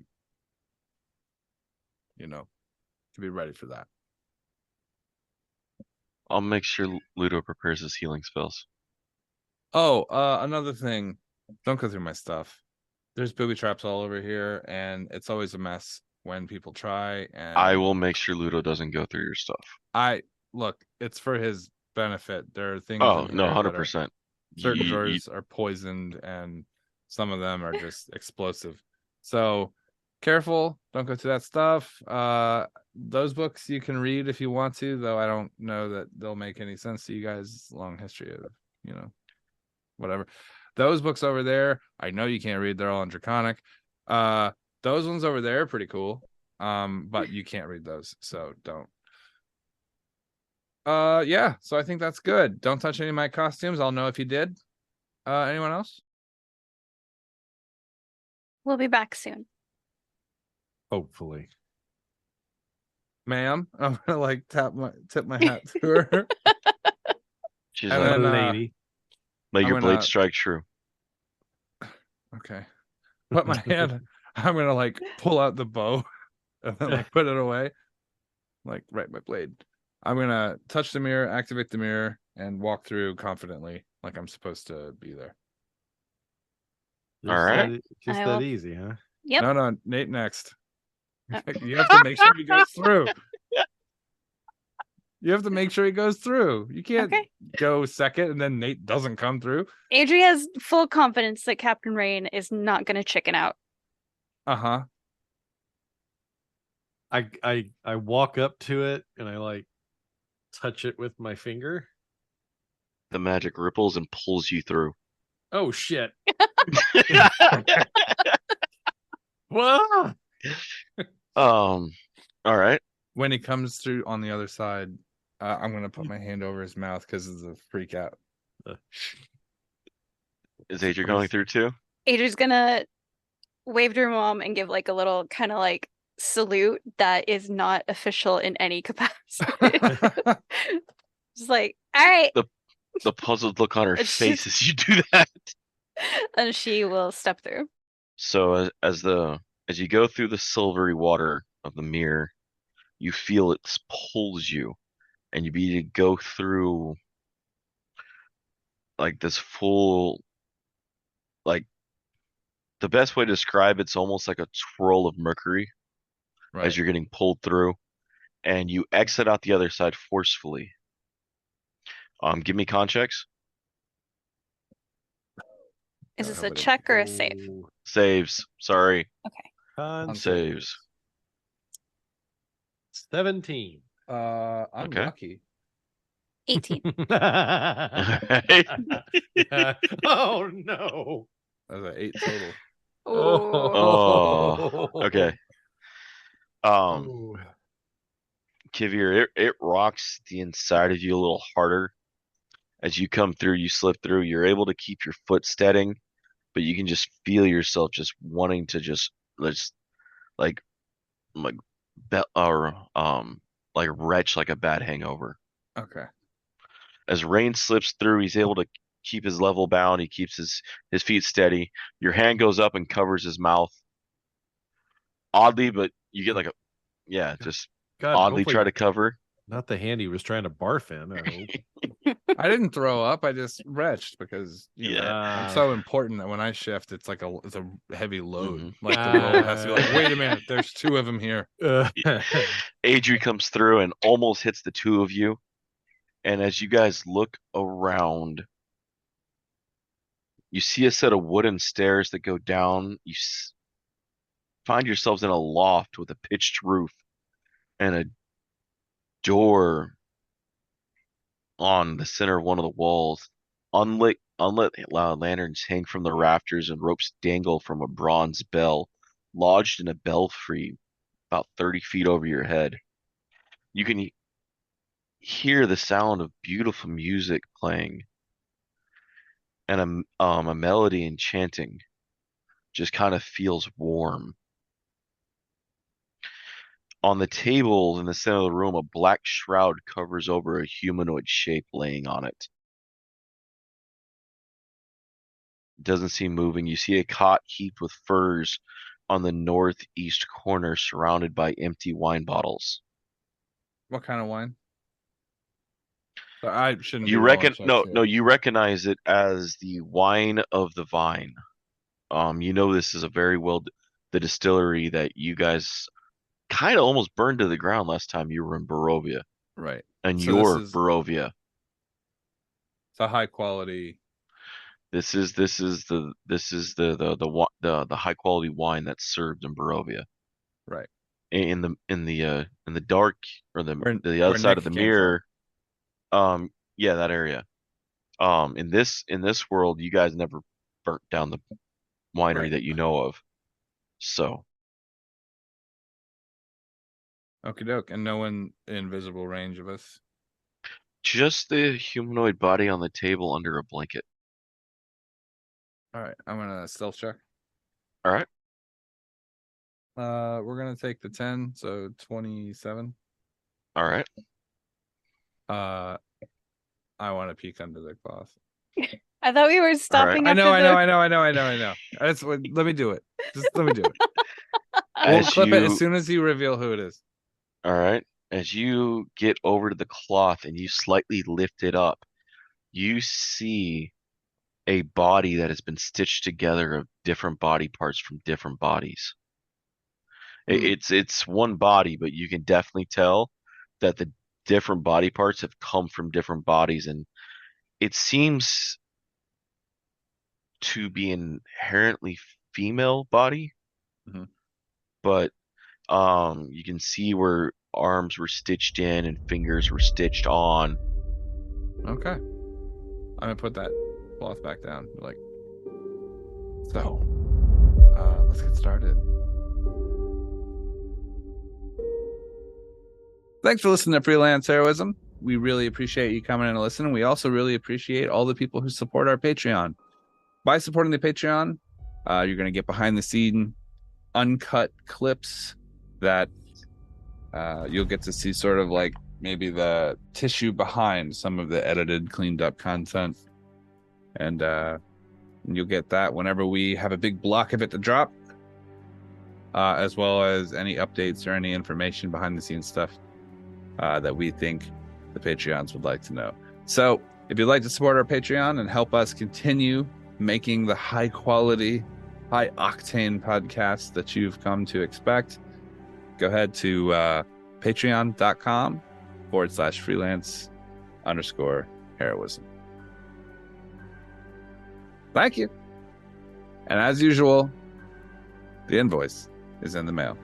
to be ready for that. I'll make sure Ludo prepares his healing spells. Oh, another thing. Don't go through my stuff. There's booby traps all over here, and it's always a mess when people try. And I will make sure Ludo doesn't go through your stuff. Look, it's for his benefit. There are things. Oh, no, 100%. Certain drawers are poisoned, and some of them are just explosive. So careful, don't go through that stuff. those books you can read if you want to, though I don't know that they'll make any sense to you guys. Long history of, whatever. Those books over there, I know you can't read. They're all in Draconic. Those ones over there are pretty cool. But you can't read those, so don't. Yeah, so I think that's good. Don't touch any of my costumes. I'll know if you did. Anyone else? We'll be back soon. Hopefully. Ma'am, I'm gonna like tip my hat to her. She's And like, then, lady. may I'm your blade gonna- strike true. Okay. Put my hand. I'm gonna like pull out the bow and then like put it away. Like right my blade. I'm gonna touch the mirror, activate the mirror, and walk through confidently, like I'm supposed to be there. All right. Just I that will- easy, huh? Yep. No, Nate next. You have to make sure he goes through. You have to make sure he goes through. You can't go second and then Nate doesn't come through. Adrie has full confidence that Captain Rayne is not going to chicken out. Uh-huh. I walk up to it and I like touch it with my finger. The magic ripples and pulls you through. Oh shit. Whoa. All right. When he comes through on the other side, I'm gonna put my hand over his mouth because it's a freak out. Is Adrian going through too? Adrie's gonna wave to her mom and give like a little kind of like salute that is not official in any capacity. Just like, all right. The puzzled look on her face as you do that. And she will step through. So as you go through the silvery water of the mirror, you feel it pulls you, and you begin to go through like this full, like the best way to describe it's almost like a twirl of mercury as you're getting pulled through, and you exit out the other side forcefully. Give me con checks. Is this a check or a save? Saves. Sorry. Okay. Con saves. 17. I'm Okay. lucky. 18. Oh no. That was an 8 total. Oh. Okay. Kaeviir, it rocks the inside of you a little harder. As you come through, you slip through, you're able to keep your foot steadying, but you can just feel yourself just wanting to just like retch like a bad hangover. Okay. As Rayne slips through, he's able to keep his level bound, he keeps his feet steady. Your hand goes up and covers his mouth. Oddly, but you get like oddly try to cover. Not the hand he was trying to barf in. I didn't throw up. I just retched because I'm so important that when I shift, it's like it's a heavy load. Mm-hmm. Like the roll has to be like, wait a minute, there's 2 of them here. Adrie comes through and almost hits the 2 of you. And as you guys look around, you see a set of wooden stairs that go down. You find yourselves in a loft with a pitched roof and a door on the center of one of the walls. Unlit lanterns hang from the rafters and ropes dangle from a bronze bell lodged in a belfry about 30 feet over your head. You can hear the sound of beautiful music playing and a melody and chanting just kind of feels warm. On the table in the center of the room, a black shroud covers over a humanoid shape laying on it. It doesn't seem moving. You see a cot heaped with furs on the northeast corner, surrounded by empty wine bottles. What kind of wine? I shouldn't. You you recognize it as the wine of the vine. You know this is a very the distillery that you guys kind of almost burned to the ground last time you were in Barovia. Right. And so Barovia. It's a high quality. This is the high quality wine that's served in Barovia. Right. in the dark, or the other where side Nick of the came from. mirror. Yeah, that area. In this world, you guys never burnt down the winery Right. that you know of. So Okie doke. And no one in visible range of us. just the humanoid body on the table under a blanket. All right, I'm gonna stealth check. All right. We're gonna take the 10, so 27. All right. I want to peek under the cloth. I thought we were stopping I after know. That's what. Let me do it. Just let me do it. We'll clip it as soon as you reveal who it is. All right. As you get over to the cloth and you slightly lift it up, you see a body that has been stitched together of different body parts from different bodies. It's one body, but you can definitely tell that the different body parts have come from different bodies, and it seems to be an inherently female body. But you can see where arms were stitched in and fingers were stitched on. Okay. I'm gonna put that cloth back down. So let's get started. Thanks for listening to Freelance Heroism. We really appreciate you coming in and listening. We also really appreciate all the people who support our Patreon. By supporting the Patreon, you're going to get behind the scene uncut clips that you'll get to see sort of like maybe the tissue behind some of the edited, cleaned up content. And you'll get that whenever we have a big block of it to drop, as well as any updates or any information behind the scenes stuff that we think the Patreons would like to know. So if you'd like to support our Patreon and help us continue making the high quality, high octane podcast that you've come to expect, go ahead to patreon.com/freelance_heroism. Thank you. And as usual, the invoice is in the mail.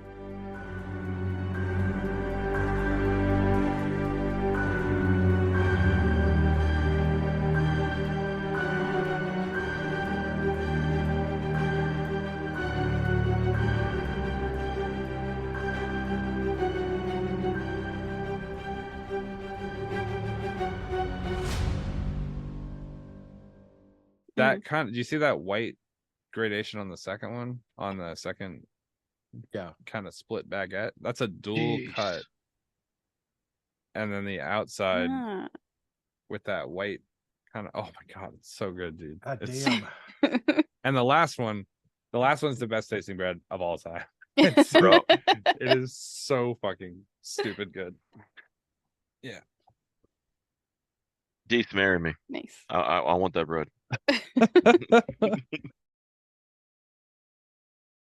That kind of, do you see that white gradation on the second one? On the second, kind of split baguette? That's a dual cut. And then the outside with that white kind of, oh my God, it's so good, dude. God damn. And the last one's the best tasting bread of all time. It is so fucking stupid good. Yeah. Deeth, marry me. Nice. I want that bread.